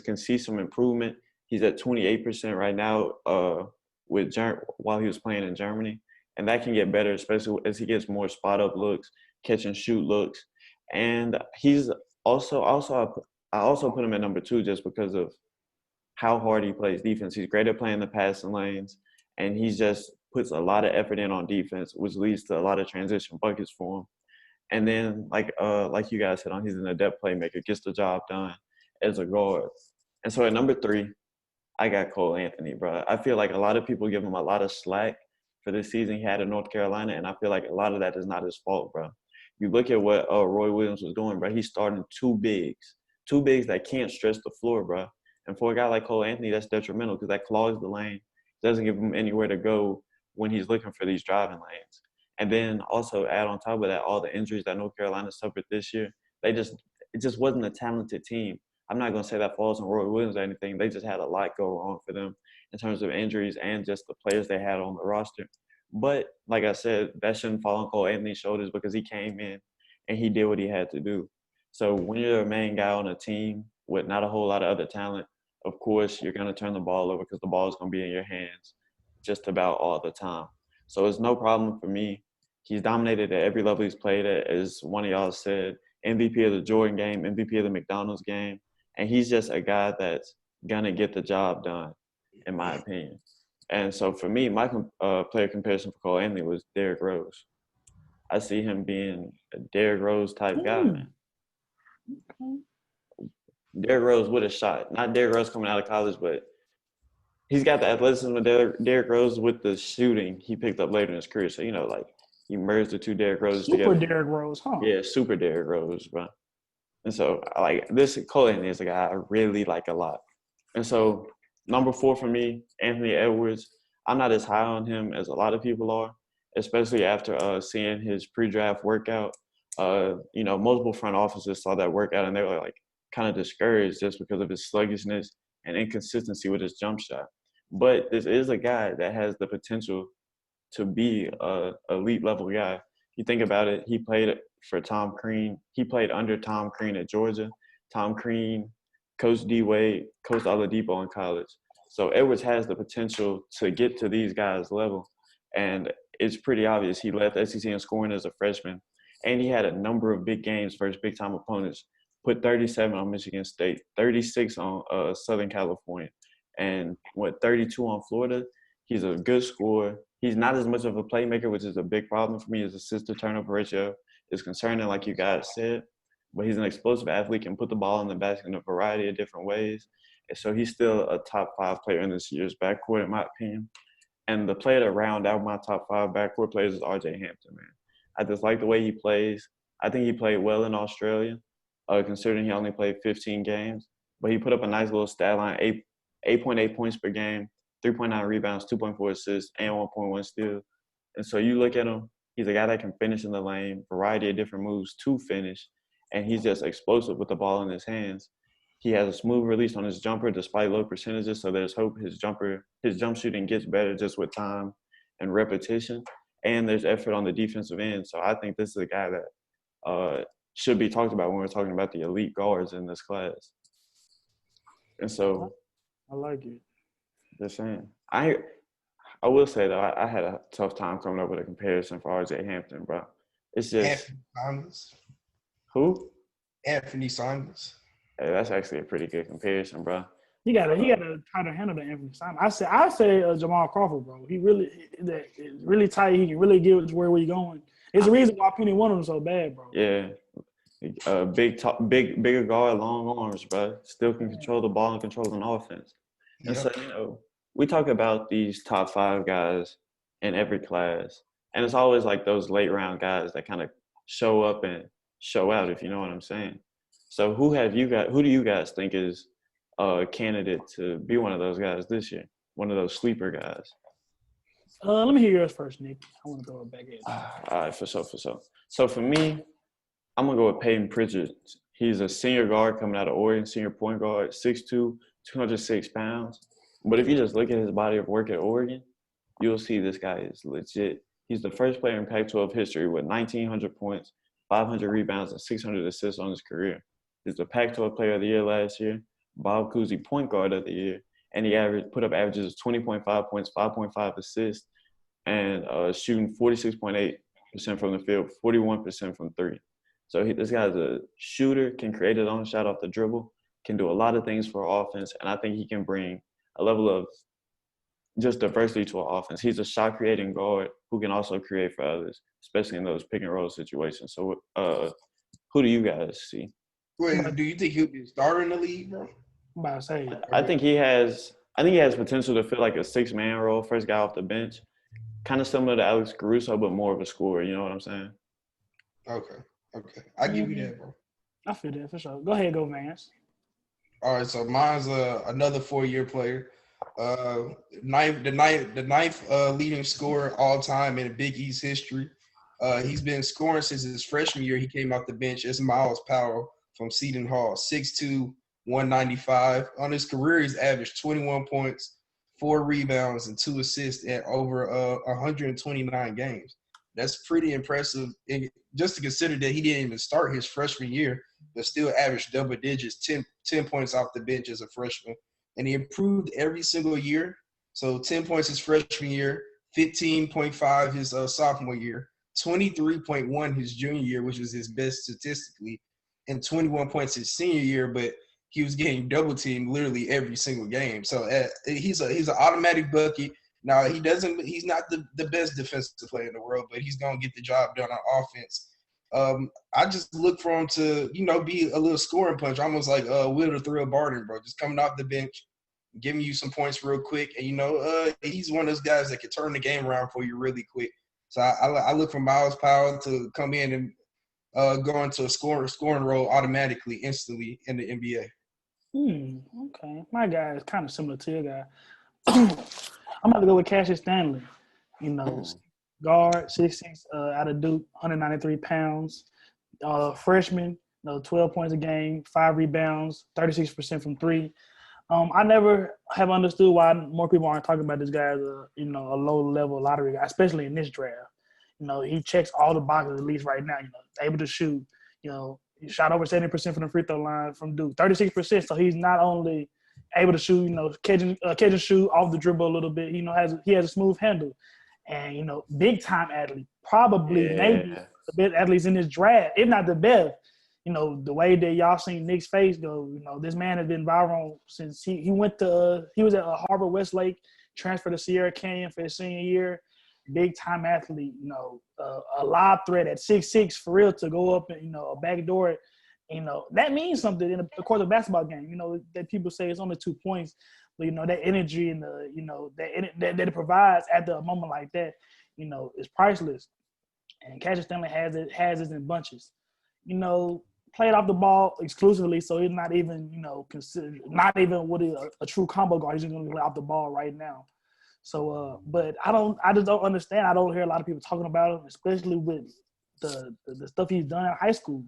can see some improvement. He's at 28% right now while he was playing in Germany, and that can get better, especially as he gets more spot up looks, catch and shoot looks, and he's I also put him at number 2 just because of how hard he plays defense. He's great at playing the passing lanes, and he just puts a lot of effort in on defense, which leads to a lot of transition buckets for him. And then, like you guys said on, he's an adept playmaker, gets the job done as a guard. And so at number 3, I got Cole Anthony, bro. I feel like a lot of people give him a lot of slack for this season he had in North Carolina, and I feel like a lot of that is not his fault, bro. You look at what Roy Williams was doing, bro. He's starting two bigs that can't stretch the floor, bro. And for a guy like Cole Anthony, that's detrimental because that clogs the lane, doesn't give him anywhere to go when he's looking for these driving lanes. And then also add on top of that all the injuries that North Carolina suffered this year. It just wasn't a talented team. I'm not going to say that falls on Roy Williams or anything. They just had a lot go wrong for them in terms of injuries and just the players they had on the roster. But like I said, that shouldn't fall on Cole Anthony's shoulders because he came in and he did what he had to do. So when you're a main guy on a team with not a whole lot of other talent, of course, you're going to turn the ball over because the ball is going to be in your hands just about all the time. So it's no problem for me. He's dominated at every level he's played at, as one of y'all said, MVP of the Jordan game, MVP of the McDonald's game. And he's just a guy that's going to get the job done, in my opinion. And so for me, my player comparison for Cole Anthony was Derrick Rose. I see him being a Derrick Rose type guy, man. Okay. Derrick Rose with a shot. Not Derrick Rose coming out of college, but he's got the athleticism of Derrick Rose with the shooting he picked up later in his career. So, like, you merge the two Derrick Roses together. Super Derrick Rose, huh? Yeah, super Derrick Rose, bro. And so, this Cole Anthony is a guy I really like a lot. And so, number 4 for me, Anthony Edwards. I'm not as high on him as a lot of people are, especially after seeing his pre-draft workout. Multiple front offices saw that workout, and they were, kind of discouraged just because of his sluggishness and inconsistency with his jump shot. But this is a guy that has the potential to be a elite level guy. You think about it, he played for Tom Crean. He played under Tom Crean at Georgia. Tom Crean coached D Wade, coached Oladipo in college. So Edwards has the potential to get to these guys' level. And it's pretty obvious he led the SEC in scoring as a freshman. And he had a number of big games versus big-time opponents. Put 37 on Michigan State, 36 on Southern California, and 32 on Florida. He's a good scorer. He's not as much of a playmaker, which is a big problem for me. His assist-to-turnover ratio is concerning, like you guys said. But he's an explosive athlete, can put the ball in the basket in a variety of different ways. And so he's still a top 5 player in this year's backcourt, in my opinion. And the player to round out my top 5 backcourt players is R.J. Hampton, man. I just like the way he plays. I think he played well in Australia, considering he only played 15 games. But he put up a nice little stat line, 8.8 points per game, 3.9 rebounds, 2.4 assists, and 1.1 steals. And so you look at him, he's a guy that can finish in the lane, variety of different moves to finish, and he's just explosive with the ball in his hands. He has a smooth release on his jumper despite low percentages, so there's hope his jump shooting gets better just with time and repetition. And there's effort on the defensive end. So I think this is a guy that should be talked about when we're talking about the elite guards in this class. And so I like it. Just saying. I will say, though, I had a tough time coming up with a comparison for R.J. Hampton, bro. It's just Anthony Simons. Who? Anthony Simons. Hey, that's actually a pretty good comparison, bro. He got a tighter handle than Anthony Simon. I say Jamal Crawford, bro. He really tight. He can really get where we're going. It's the reason why Penny wanted him so bad, bro. Yeah, bigger guard, long arms, bro. Still can control the ball and control an offense. And so we talk about these top 5 guys in every class, and it's always like those late round guys that kind of show up and show out, if you know what I'm saying. So who do you guys think is a candidate to be one of those guys this year? One of those sleeper guys? Let me hear yours first, Nick. I want to throw it back at you. All right, for sure. So for me, I'm gonna go with Peyton Pritchard. He's a senior guard coming out of Oregon, senior point guard, 6'2", 206 pounds. But if you just look at his body of work at Oregon, you'll see this guy is legit. He's the first player in Pac-12 history with 1,900 points, 500 rebounds, and 600 assists on his career. He's the Pac-12 Player of the Year last year, Bob Cousy Point Guard of the Year, and he put up averages of 20.5 points, 5.5 assists, and shooting 46.8% from the field, 41% from three. So this guy's a shooter, can create his own shot off the dribble, can do a lot of things for offense, and I think he can bring a level of just diversity to our offense. He's a shot-creating guard who can also create for others, especially in those pick-and-roll situations. So who do you guys see? Wait, do you think he'll be a starter in the league, bro? I'm about to say. I think he has potential to feel like a six-man role, first guy off the bench, kind of similar to Alex Caruso, but more of a scorer. You know what I'm saying? Okay. I give you that, bro. I feel that for sure. Go ahead, go Vance. All right, so mine's another 4-year player. The ninth leading scorer all time in Big East history. He's been scoring since his freshman year. He came off the bench. It's Miles Powell from Seton Hall, 6'2", 195. On his career, he's averaged 21 points, 4 rebounds, and 2 assists at over 129 games. That's pretty impressive. And just to consider that he didn't even start his freshman year, but still averaged double digits, 10 points off the bench as a freshman. And he improved every single year. So 10 points his freshman year, 15.5 his sophomore year, 23.1 his junior year, which was his best statistically, and 21 points his senior year. But he was getting double teamed literally every single game. So he's an automatic bucket. Now he's not the best defensive player in the world, but he's gonna get the job done on offense. I just look for him to, be a little scoring punch, almost like Will the Thrill Barton, bro, just coming off the bench, giving you some points real quick. And, he's one of those guys that can turn the game around for you really quick. So I look for Miles Powell to come in and go into a scoring role automatically, instantly in the NBA. Okay. My guy is kind of similar to your guy. I'm about to go with Cassius Stanley. Guard, 6'6", out of Duke, 193 pounds. Freshman, 12 points a game, 5 rebounds, 36% from three. I never have understood why more people aren't talking about this guy as a low-level lottery guy, especially in this draft. He checks all the boxes at least right now. Able to shoot. He shot over 70% from the free throw line from Duke, 36%. So he's not only able to shoot, catch and shoot off the dribble a little bit. He has a smooth handle, and big time athlete, probably maybe the best athletes in this draft, if not the best. The way that y'all seen Knicks face go, this man has been viral since he was at Harvard Westlake, transferred to Sierra Canyon for his senior year. Big time athlete, a lob threat at 6'6" for real to go up and a backdoor. That means something in a course of basketball game. That people say it's only 2 points, but that energy and that it provides at the moment like that, is priceless. And Cassius Stanley has it in bunches. Played off the ball exclusively, so he's not even considered not even what is a true combo guard. He's just going to play off the ball right now. So, but I just don't understand. I don't hear a lot of people talking about him, especially with the stuff he's done in high school.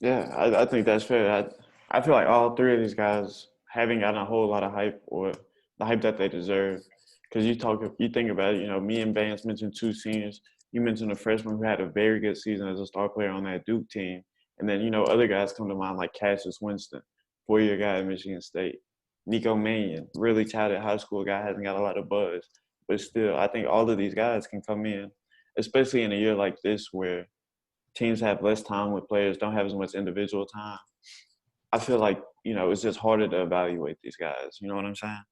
Yeah, I think that's fair. I feel like all three of these guys haven't gotten a whole lot of hype or the hype that they deserve. Because you think about it, me and Vance mentioned 2 seniors. You mentioned a freshman who had a very good season as a star player on that Duke team. And then, other guys come to mind like Cassius Winston, 4-year guy at Michigan State. Nico Mannion, really talented high school guy, hasn't got a lot of buzz. But still, I think all of these guys can come in, especially in a year like this where teams have less time with players, don't have as much individual time. I feel like, it's just harder to evaluate these guys. You know what I'm saying?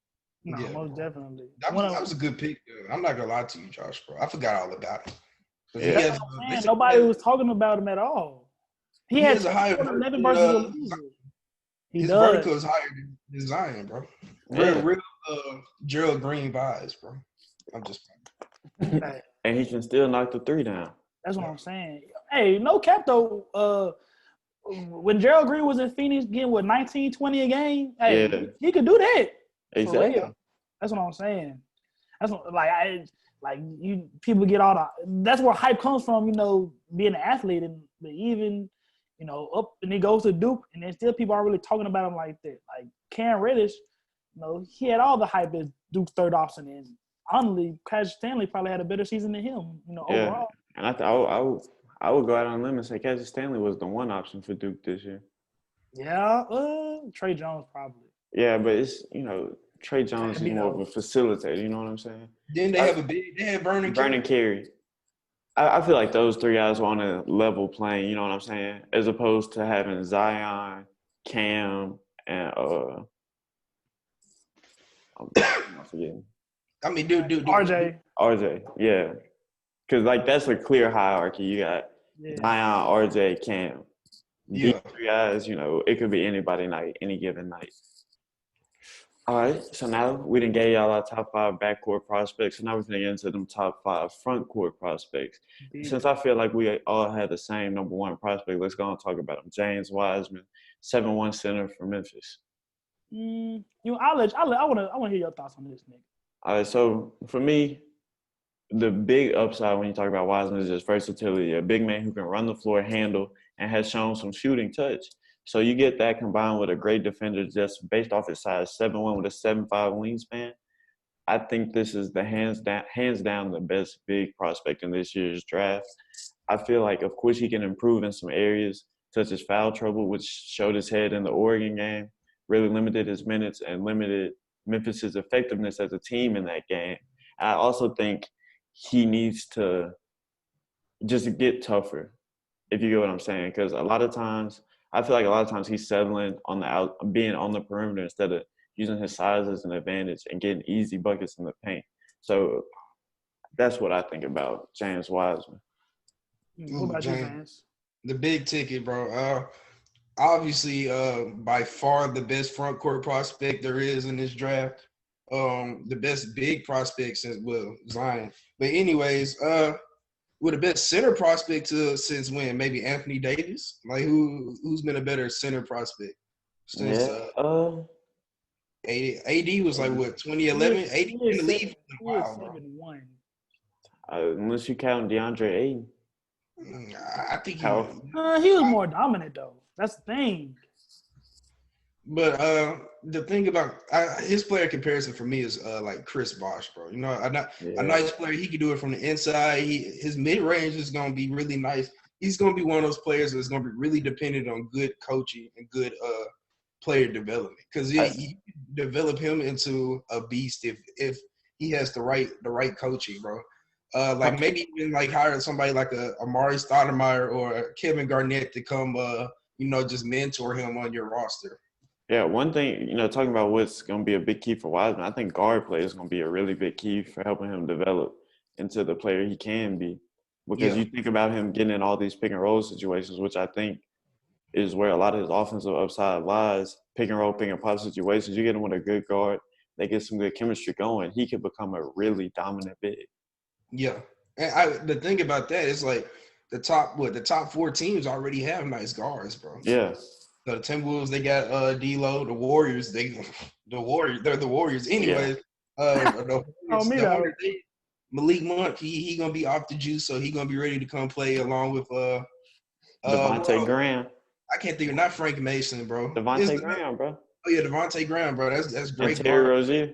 No, yeah, most definitely. That was a good pick. I'm not going to lie to you, Josh, bro. I forgot all about him. Yeah. Nobody was talking about him at all. He has a higher 11 versus a loser. His vertical is higher than Zion, bro. Real Gerald Green vibes, bro. I'm just and he can still knock the 3 down. That's what I'm saying. Hey, no cap though. When Gerald Green was in Phoenix getting 19, 20 a game, hey, Yeah, he could do that for exactly. real. That's what I'm saying. That's what, like you people get all the. That's where hype comes from. Being an athlete but even up and he goes to Duke and then still people aren't really talking about him like that. Like Cam Reddish, he had all the hype as Duke's third option, and honestly, Cassius Stanley probably had a better season than him. Yeah, Overall. and I would go out on a limb and say Cassius Stanley was the one option for Duke this year. Yeah, Trey Jones probably. Yeah, but it's Trey Jones Gotta is be more of a those. facilitator. You know what I'm saying? Then they have they have Vernon Vernon Carey. Carey. I feel like those three guys were on a level playing. You know what I'm saying? As opposed to having Zion, Cam, and I'm forgetting I mean, dude. RJ. RJ. Yeah, because like that's a clear hierarchy. You got Yeah. Zion, RJ, Cam. These Yeah. three guys, it could be anybody night, any given night. All right, so now we didn't get y'all our top 5 backcourt prospects, so now we're going to get into them top 5 front court prospects. Since I feel like we all had the same number 1 prospect, let's go and talk about him. James Wiseman, 7'1" center for Memphis. I want to hear your thoughts on this, Nick. All right, so for me, the big upside when you talk about Wiseman is his versatility. A big man who can run the floor, handle, and has shown some shooting touch. So you get that combined with a great defender just based off his size, 7'1" with a 7'5" wingspan. I think this is the hands down the best big prospect in this year's draft. I feel like, of course, he can improve in some areas such as foul trouble, which showed his head in the Oregon game, really limited his minutes and limited Memphis's effectiveness as a team in that game. I also think he needs to just get tougher, if you get what I'm saying, because I feel like a lot of times he's settling on being on the perimeter instead of using his size as an advantage and getting easy buckets in the paint. So that's what I think about James Wiseman. What about you, Vance? The big ticket, bro. Obviously, by far the best front court prospect there is in this draft. The best big prospect since Zion. But anyways, with the best center prospect since when? Maybe Anthony Davis. Like who's been a better center prospect since? AD was like what 2011. AD in the league for a while, bro. Unless you count DeAndre Ayton. I think he was more dominant though. That's the thing. But the thing about his player comparison for me is like Chris Bosh, bro. A nice player. He can do it from the inside. His mid range is gonna be really nice. He's gonna be one of those players that's gonna be really dependent on good coaching and good player development, because you develop him into a beast if he has the right coaching, bro. Like maybe even like hire somebody like a Amari Stoudemire or a Kevin Garnett to come, just mentor him on your roster. Yeah, one thing, talking about what's going to be a big key for Wiseman, I think guard play is going to be a really big key for helping him develop into the player he can be. Because you think about him getting in all these pick and roll situations, which I think is where a lot of his offensive upside lies, pick and roll, pick and pop situations. You get him with a good guard, they get some good chemistry going, he could become a really dominant big. Yeah. And the thing about that is like the top 4 teams already have nice guards, bro. Yeah. So the Timberwolves, they got D'Lo. The Warriors, they're the Warriors anyway. Yeah. Malik Monk, he gonna be off the juice, so he gonna be ready to come play along with Devontae Graham. I can't think of not Frank Mason, bro. Devontae Graham, bro. Oh yeah, Devontae Graham, bro. That's great. And Terry Rozier.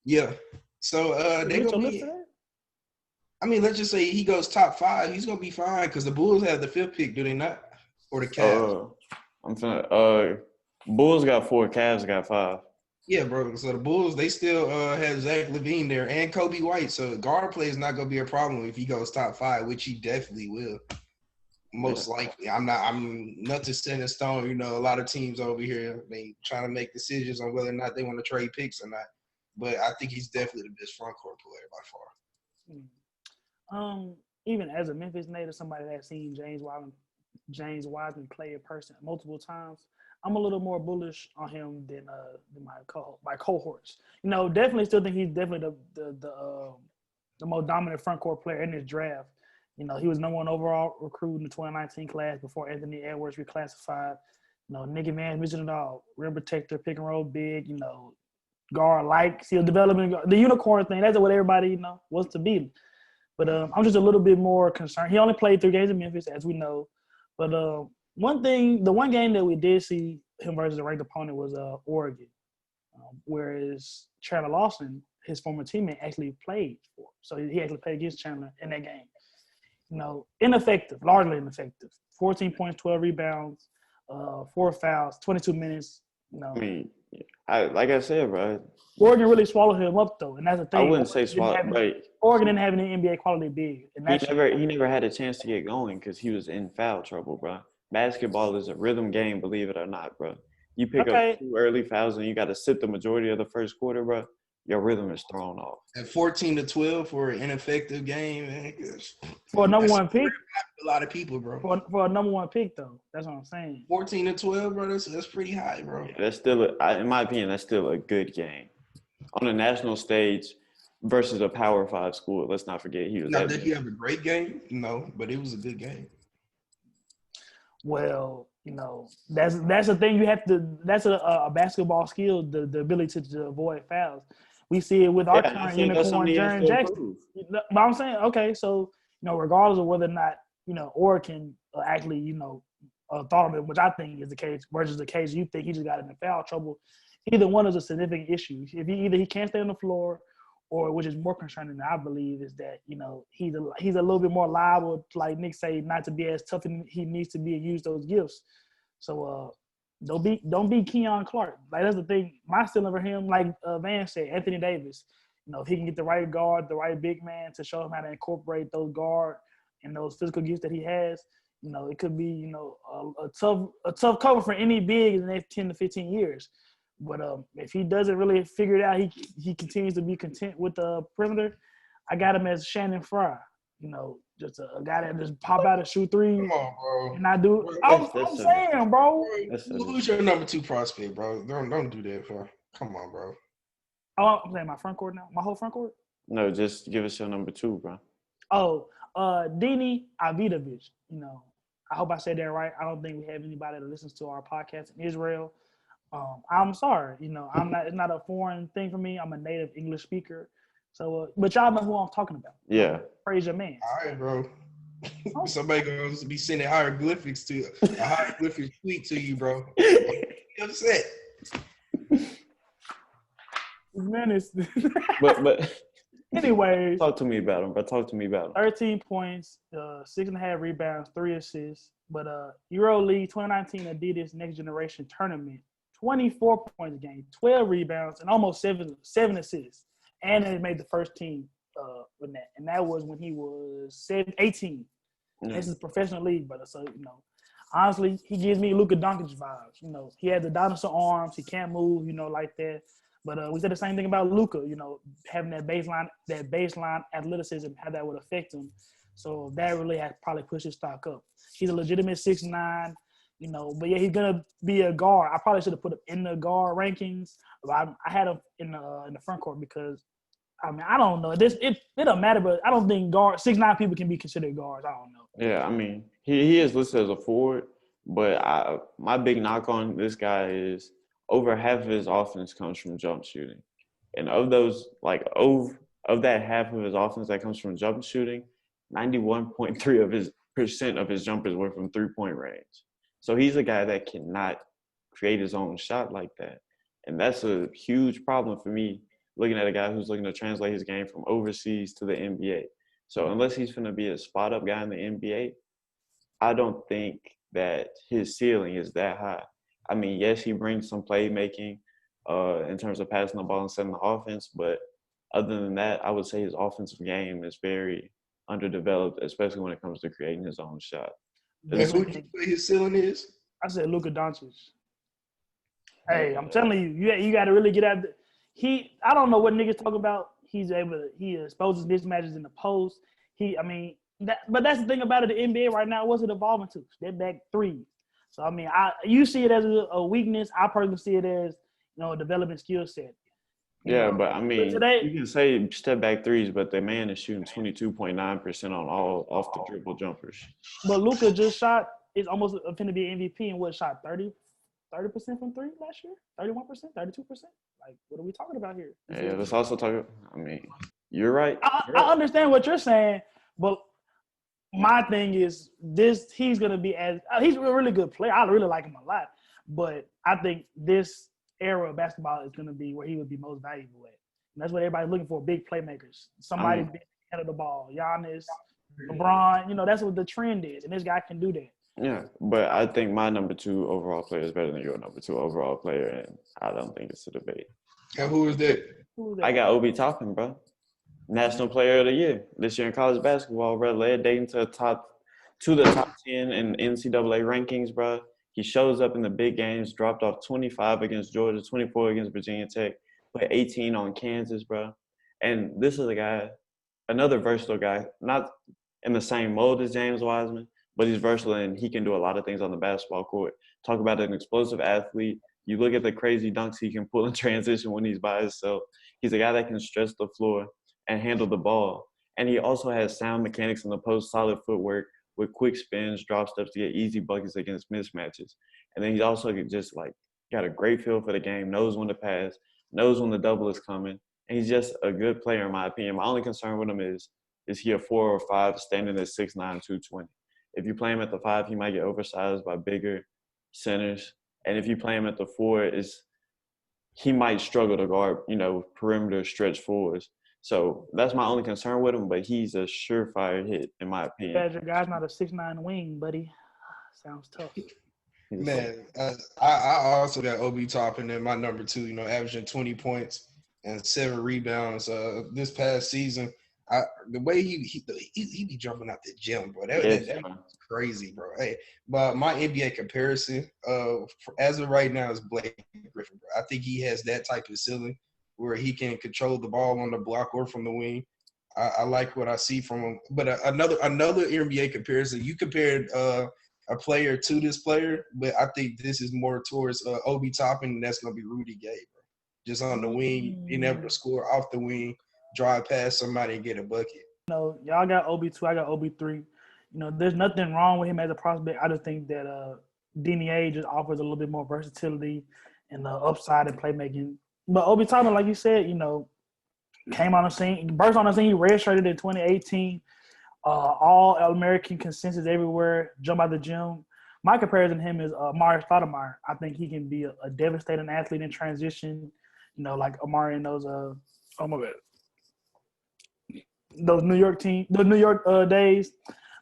Yeah. So they're gonna be. I mean, let's just say he goes top 5. He's gonna be fine because the Bulls have the 5th pick, do they not? Or the Cavs? Bulls got 4, Cavs got 5. Yeah, bro. So the Bulls, they still have Zach LaVine there and Kobe White. So guard play is not gonna be a problem if he goes top 5, which he definitely will. Most likely. I'm nothing set in stone. A lot of teams over here, they trying to make decisions on whether or not they want to trade picks or not. But I think he's definitely the best front court player by far. Even as a Memphis native, somebody that's seen James Wiseman play in person multiple times, I'm a little more bullish on him than my cohorts. Definitely still think he's definitely the most dominant front court player in this draft. He was #1 overall recruit in the 2019 class before Anthony Edwards reclassified. Nigga man mentioned it all. Rim protector, pick and roll big, guard like, still developing the unicorn thing. That's what everybody, wants to be. But I'm just a little bit more concerned. He only played 3 games in Memphis, as we know. But the one game that we did see him versus a ranked opponent was Oregon. Whereas Chandler Lawson, his former teammate, actually played for him. So he actually played against Chandler in that game. Ineffective, largely ineffective. 14 points, 12 rebounds, 4 fouls, 22 minutes. I mean, like I said, bro. Oregon really swallowed him up, though, and that's the thing. I wouldn't say swallow, but Oregon didn't have any NBA quality big. And he never had a chance to get going because he was in foul trouble, bro. Basketball is a rhythm game, believe it or not, bro. You pick up 2 early fouls and you got to sit the majority of the first quarter, bro. Your rhythm is thrown off. At 14-12 for an ineffective game, man. For a #1 pick, a lot of people, bro. For a #1 pick, though, that's what I'm saying. 14-12, bro. That's pretty high, bro. Yeah, that's still, in my opinion, that's still a good game on a national stage versus a Power 5 school. Let's not forget he was. Not that he have a great game, no, but it was a good game. Well, that's the thing you have to. That's a basketball skill, the ability to avoid fouls. We see it with our current unicorn, Jaren Jackson. But I'm saying, okay, so regardless of whether or not Oregon actually thought of it, which I think is the case, versus the case you think he just got into foul trouble. Either one is a significant issue. If he can't stay on the floor, or which is more concerning, I believe, is that he's a little bit more liable, like Nick say, not to be as tough as he needs to be and use those gifts. So don't be Keon Clark. Like, that's the thing. My feeling for him, like Van said, Anthony Davis. If he can get the right guard, the right big man to show him how to incorporate those guard and those physical gifts that he has, it could be a tough cover for any big in the next 10 to 15 years. But if he doesn't really figure it out, he continues to be content with the perimeter. I got him as Shannon Fry, just a guy that just pop out and shoot threes. Come on, bro. And I do. I'm saying, bro. Who's your #2 prospect, bro? Don't do that, bro. Come on, bro. Oh, I'm saying my front court now. My whole front court. No, just give us your #2, bro. Oh, Dini Avidovic. I hope I said that right. I don't think we have anybody that listens to our podcast in Israel. I'm sorry, I'm not. It's not a foreign thing for me. I'm a native English speaker, so but y'all know who I'm talking about. Yeah, praise your man. All right, bro. Somebody gonna be sending hieroglyphics tweet to you, bro. I'm upset. Man, is but anyways. Talk to me about him, bro. 13 points, 6.5 rebounds, 3 assists. But EuroLeague 2019 Adidas Next Generation Tournament. 24 points a game, 12 rebounds, and almost seven assists. And they made the first team with that. And that was when he was 18. Yeah. This is a professional league, brother. So, honestly, he gives me Luka Doncic vibes. He has the dinosaur arms. He can't move, like that. But we said the same thing about Luka, having that baseline athleticism, how that would affect him. So that really has probably pushed his stock up. He's a legitimate 6'9", but yeah, he's gonna be a guard. I probably should have put him in the guard rankings. But I had him in the front court because I don't know. It don't matter, but I don't think 6'9" people can be considered guards. I don't know. Yeah, he is listed as a forward, but my big knock on this guy is over half of his offense comes from jump shooting, and of those, of that half of his offense that comes from jump shooting, 91.3% of his jumpers were from 3-point range. So he's a guy that cannot create his own shot like that. And that's a huge problem for me, looking at a guy who's looking to translate his game from overseas to the NBA. So unless he's going to be a spot-up guy in the NBA, I don't think that his ceiling is that high. Yes, he brings some playmaking in terms of passing the ball and setting the offense, but other than that, I would say his offensive game is very underdeveloped, especially when it comes to creating his own shot. Who do you say his ceiling is? I said Luka Doncic. Hey, I'm telling you, you got to really get out. I don't know what niggas talk about. He exposes mismatches in the post. But that's the thing about it. The NBA right now, what's it evolving to? Step back threes. So you see it as a weakness. I personally see it as a development skill set. Yeah, but I But mean, today, you can say step back threes, but the man is shooting 22.9% on all off the dribble jumpers. but Luka just shot. Is almost going to be MVP and what shot 30% from three last year, 31%, 32%. Like, what are we talking about here? Yeah, let's also talk. I mean, you're right. I understand what you're saying, but my thing is this: he's gonna be as he's a really good player. I really like him a lot, but I think this era of basketball is gonna be where he would be most valuable at. And that's what everybody's looking for: big playmakers, somebody big head of the ball. Giannis, LeBron, that's what the trend is, and this guy can do that. Yeah, but I think my number 2 overall player is better than your number 2 overall player, and I don't think it's a debate. And who is that? I got Obi Toppin, bro. National Player of the Year this year in college basketball, bro. Led Dayton to the top 10 in NCAA rankings, bro. He shows up in the big games, dropped off 25 against Georgia, 24 against Virginia Tech, put 18 on Kansas, bro. And this is a guy, another versatile guy, not in the same mold as James Wiseman, but he's versatile and he can do a lot of things on the basketball court. Talk about an explosive athlete. You look at the crazy dunks he can pull in transition when he's by himself. He's a guy that can stretch the floor and handle the ball. And he also has sound mechanics in the post, solid footwork with quick spins, drop steps to get easy buckets against mismatches. And then he's also just got a great feel for the game, knows when to pass, knows when the double is coming. And he's just a good player in my opinion. My only concern with him is he a 4 or 5 standing at 6'9", 220? If you play him at the 5, he might get oversized by bigger centers. And if you play him at the 4, he might struggle to guard, perimeter stretch forwards. So that's my only concern with him, but he's a surefire hit, in my opinion. Badger guy's not a 6'9" wing, buddy. Sounds tough. Man, I also got Obi Toppin in my number 2, averaging 20 points and 7 rebounds this past season. The way he be jumping out the gym, bro. That's crazy, bro. Hey, but my NBA comparison, as of right now, is Blake Griffin, bro. I think he has that type of ceiling where he can control the ball on the block or from the wing. I like what I see from him. But another NBA comparison, you compared a player to this player, but I think this is more towards Obi Toppin, and that's going to be Rudy Gay, bro. Just on the wing, being able to score off the wing, drive past somebody and get a bucket. Y'all got Obi 2, I got Obi 3. There's nothing wrong with him as a prospect. I just think that DNA just offers a little bit more versatility and upside in playmaking. But Obi Toppin, like you said, came on the scene, burst on the scene. He redshirted in 2018. All American consensus everywhere. Jump out the gym. My comparison to him is Amari Stoudemire. I think he can be a devastating athlete in transition. Like Amari in those those New York days,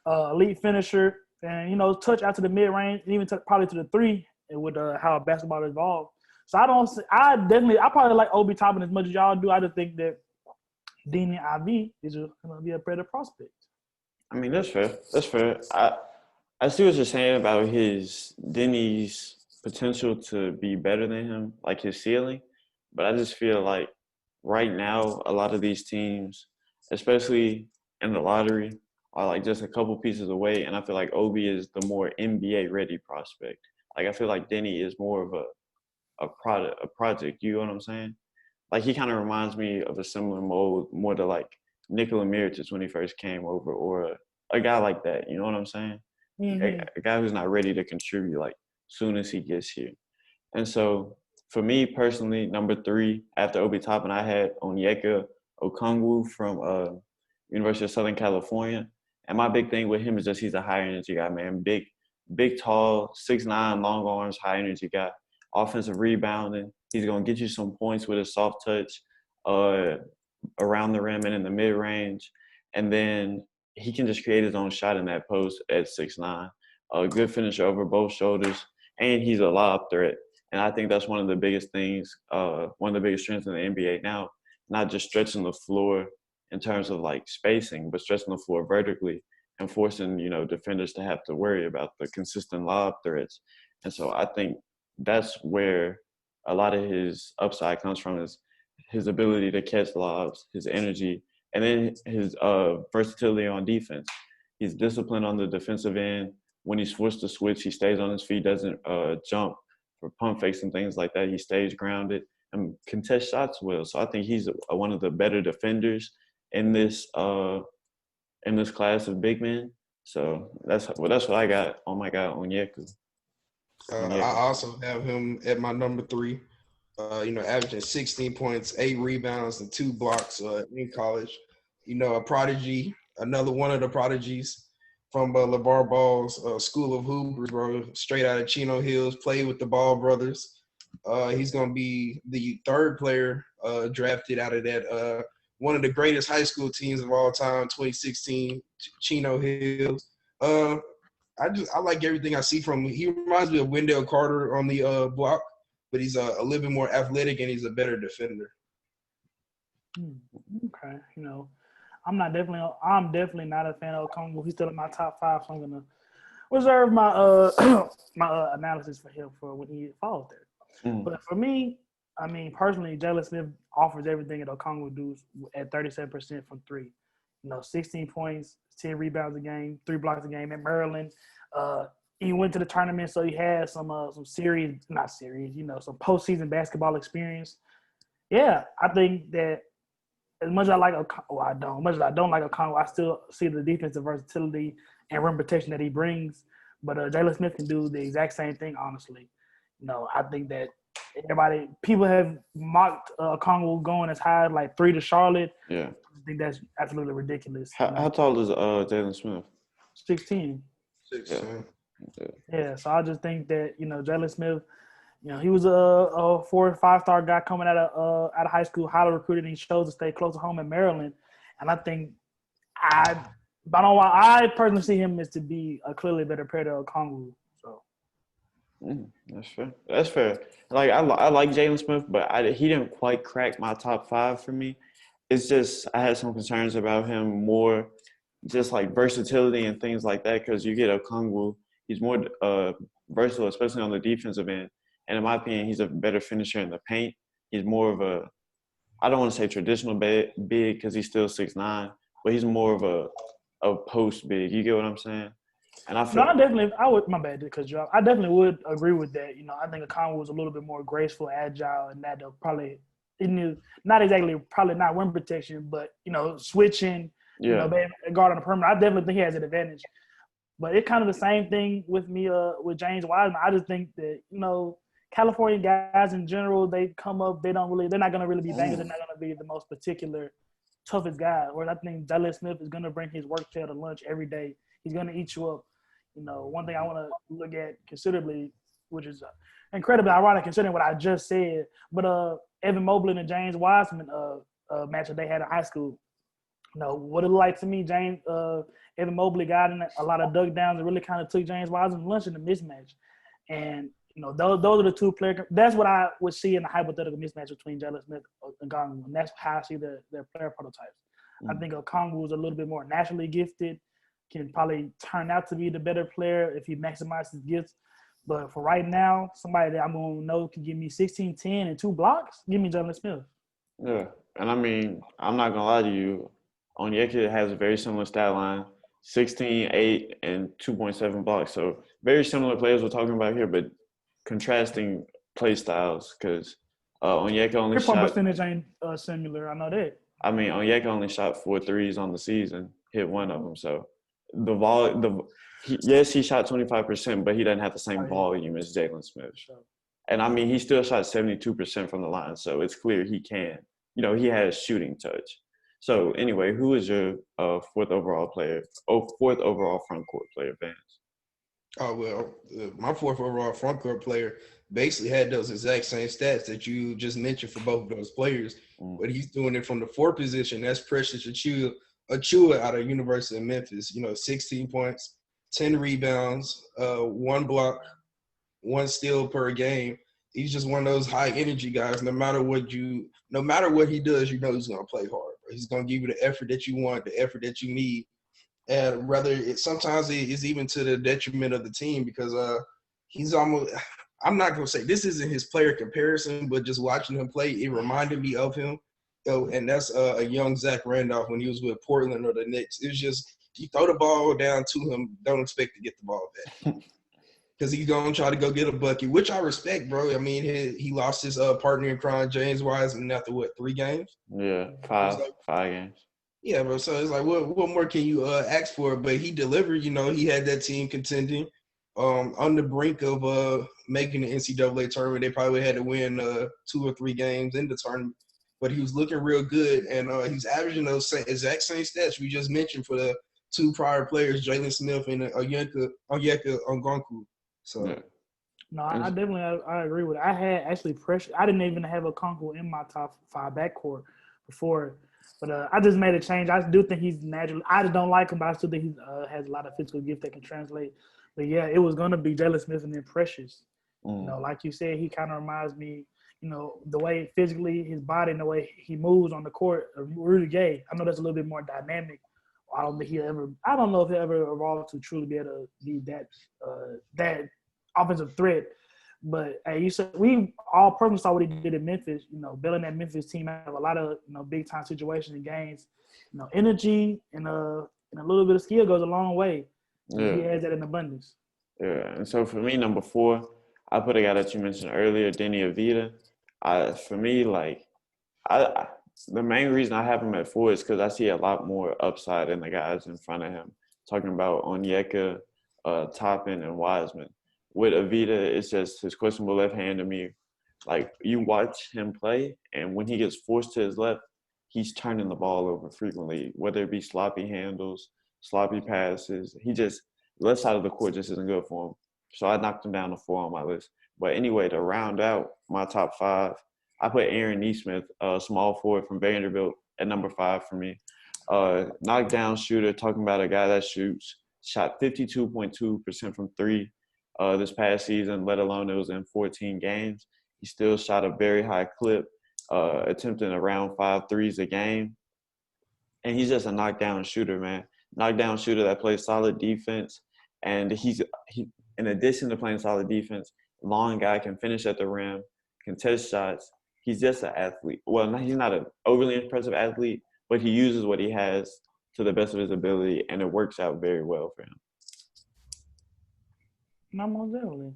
elite finisher, and touch out to the mid range, even probably to the 3, and with how basketball evolved. So I probably like Obi Toppin as much as y'all do. I just think that Deni IV is going to be a better prospect. I mean, that's fair. That's fair. I see what you're saying about Denny's potential to be better than him, like his ceiling. But I just feel like right now, a lot of these teams, especially in the lottery, are like just a couple pieces away. And I feel like Obi is the more NBA ready prospect. Like I feel like Deni is more of a project. You know what I'm saying? Like he kind of reminds me of a similar mold, more to like Nikola Mirotic when he first came over, or a guy like that. You know what I'm saying? Mm-hmm. A guy who's not ready to contribute like soon as he gets here. And so for me personally, number 3 after Obi Toppin, I had Onyeka Okongwu from University of Southern California. And my big thing with him is just he's a high energy guy, man. Big, tall, 6'9", long arms, high energy guy. Offensive rebounding. He's going to get you some points with his soft touch around the rim and in the mid-range. And then he can just create his own shot in that post at 6'9". A good finisher over both shoulders. And he's a lob threat. And I think that's one of the biggest things, one of the biggest strengths in the NBA now, not just stretching the floor in terms of like spacing, but stretching the floor vertically and forcing, defenders to have to worry about the consistent lob threats. And so I think that's where a lot of his upside comes from, is his ability to catch lobs, his energy, and then his versatility on defense. He's disciplined on the defensive end. When he's forced to switch, he stays on his feet, doesn't jump for pump fakes and things like that. He stays grounded. and contest shots well. So I think he's one of the better defenders in this class of big men. So that's what I got on my guy Onyeka. I also have him at my number 3. Averaging 16 points, 8 rebounds, and 2 blocks in college. A prodigy, another one of the prodigies from LeVar Ball's School of Hoopers, bro. Straight out of Chino Hills, played with the Ball brothers. He's going to be the 3rd player drafted out of that one of the greatest high school teams of all time, 2016, Chino Hills. I like everything I see from him. He reminds me of Wendell Carter on the block, but he's a little bit more athletic and he's a better defender. Okay, I'm definitely not a fan of Okongwu. He's still in my top 5, so I'm gonna reserve my my analysis for him for when he falls there. But for me, I mean personally, Jalen Smith offers everything that Okongwu does at 37% from 3. 16 points, 10 rebounds a game, 3 blocks a game at Maryland. He went to the tournament, so he had some some postseason basketball experience. Yeah, I think that as much as I like as much as I don't like Okongwu, I still see the defensive versatility and rim protection that he brings. But Jalen Smith can do the exact same thing, honestly. I think that people have mocked Okongwu going as high as like 3 to Charlotte. Yeah. I think that's absolutely ridiculous. How tall is Jalen Smith? 16. 16. Yeah, so I just think that Jalen Smith, he was a 4 or 5-star guy coming out of high school, highly recruited, and he chose to stay close to home in Maryland. And I think I personally see him as to be a clearly better player than Okongwu. So that's fair. That's fair. Like I like Jalen Smith, but he didn't quite crack my top 5 for me. It's just I had some concerns about him more, just like versatility and things like that. Because you get Okongwu, he's more versatile, especially on the defensive end. And in my opinion, he's a better finisher in the paint. He's more of I don't want to say traditional big because he's still 6'9", but he's more of a post big. You get what I'm saying? And I would. My bad, because I definitely would agree with that. I think Okongwu was a little bit more graceful, agile, and that probably not exactly probably not rim protection, but switching, guard on the perimeter. I definitely think he has an advantage. But it's kind of the same thing with me with James Wiseman. I just think that California guys in general, they come up, they're not going to really be bangers. They're not going to be the most particular, toughest guy. Whereas I think Jalen Smith is going to bring his work tail to lunch every day. He's going to eat you up. One thing I want to look at considerably, which is incredibly ironic considering what I just said, but Evan Mobley and James Wiseman matchup they had in high school. What it like to me, Evan Mobley got in a lot of dug downs and really kind of took James Wiseman lunch in the mismatch. And those are the 2 players. That's what I would see in the hypothetical mismatch between Jalen Smith and Okongwu. And that's how I see their player prototypes. I think Okongwu is a little bit more naturally gifted, can probably turn out to be the better player if he maximizes his gifts. But for right now, somebody that I'm going to know can give me 16, 10, and 2 blocks, give me Jalen Smith. Yeah. And I mean, I'm not going to lie to you. Onyeka has a very similar stat line, 16, 8, and 2.7 blocks. So very similar players we're talking about here, but contrasting play styles because Onyeka only shot – Your percentage ain't similar. I know that. I mean, Onyeka only shot 4 threes on the season, hit 1 of them. So yes, he shot 25%, but he doesn't have the same volume as Jalen Smith. Sure. And I mean, he still shot 72% from the line, so it's clear he can. He has shooting touch. So anyway, who is your 4th overall front court player, Vance? Oh, well, my 4th overall front court player basically had those exact same stats that you just mentioned for both of those players, but he's doing it from the 4 position. That's Precious Achiuwa out of University of Memphis. 16 points, 10 rebounds, 1 block, 1 steal per game. He's just one of those high energy guys. No matter what he does, he's going to play hard. He's going to give you the effort that you want, the effort that you need. And sometimes it is even to the detriment of the team because he's almost – I'm not going to say this isn't his player comparison, but just watching him play, it reminded me of him. And that's a young Zach Randolph when he was with Portland or the Knicks. It was just you throw the ball down to him, don't expect to get the ball back. because he's gonna try to go get a bucket, which I respect, bro. I mean, he lost his partner in crime, James Wiseman, after what, 3 games? Yeah, It's like, five games. yeah, bro. So it's like, what more can you ask for? But he delivered. You know, he had that team contending, on the brink of making the NCAA tournament. They probably had to win 2 or 3 games in the tournament, but he was looking real good, and he's averaging those exact same stats we just mentioned for the 2 prior players, Jalen Smith and Onyeka Ongonku. So. Yeah. No, I And definitely I agree with it. I had actually pressure. I didn't even have a Kunku in my top 5 backcourt before, but I just made a change. I do think he's natural. I just don't like him, but I still think he has a lot of physical gift that can translate. But yeah, it was gonna be Jalen Smith and then Precious. You know, like you said, he kind of reminds me, you know, the way physically his body and the way he moves on the court. Rudy Gay. I know that's a little bit more dynamic. I don't think he'll ever. I don't know if he'll ever evolve to truly be able to be that offensive threat. But hey, you said we all personally saw what he did in Memphis. You know, building that Memphis team out of a lot of big time situations and games. You know, energy and a little bit of skill goes a long way. And he yeah, has that in abundance. yeah. And so for me, number 4, I put a guy that you mentioned earlier, Denny Avita. For me, like I the main reason I have him at 4 is because I see a lot more upside in the guys in front of him. Talking about Onyeka, Toppin, and Wiseman. With Avita, it's just his questionable left hand to me. Like you watch him play, and when he gets forced to his left, he's turning the ball over frequently, whether it be sloppy handles, sloppy passes. He just left side of the court just isn't good for him. So I knocked him down to 4 on my list. But anyway, to round out my top 5, I put Aaron Neesmith, small forward from Vanderbilt, at number 5 for me. Knockdown shooter, talking about a guy that shot 52.2% from 3 this past season, let alone it was in 14 games. He still shot a very high clip, attempting around 5 threes a game. And he's just a knockdown shooter, man. Knockdown shooter that plays solid defense. And he, in addition to playing solid defense, long guy, can finish at the rim, contest shots. He's just an athlete. Well, he's not an overly impressive athlete, but he uses what he has to the best of his ability, and it works out very well for him. No, most definitely.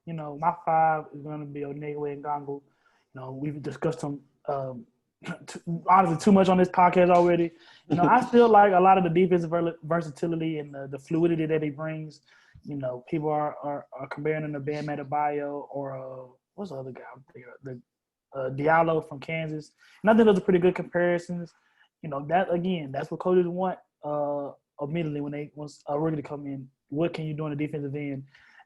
You know, my 5 is going to be Onegwe and Gongo. You know, we've discussed them honestly too much on this podcast already. You know, I feel like a lot of the defensive versatility and the fluidity that he brings. You know, people are comparing him to Bam Adebayo or what's the other guy? The Diallo from Kansas. And I think those are pretty good comparisons. You know, that again, that's what coaches want immediately when once a rookie to come in. What can you do on the defensive end?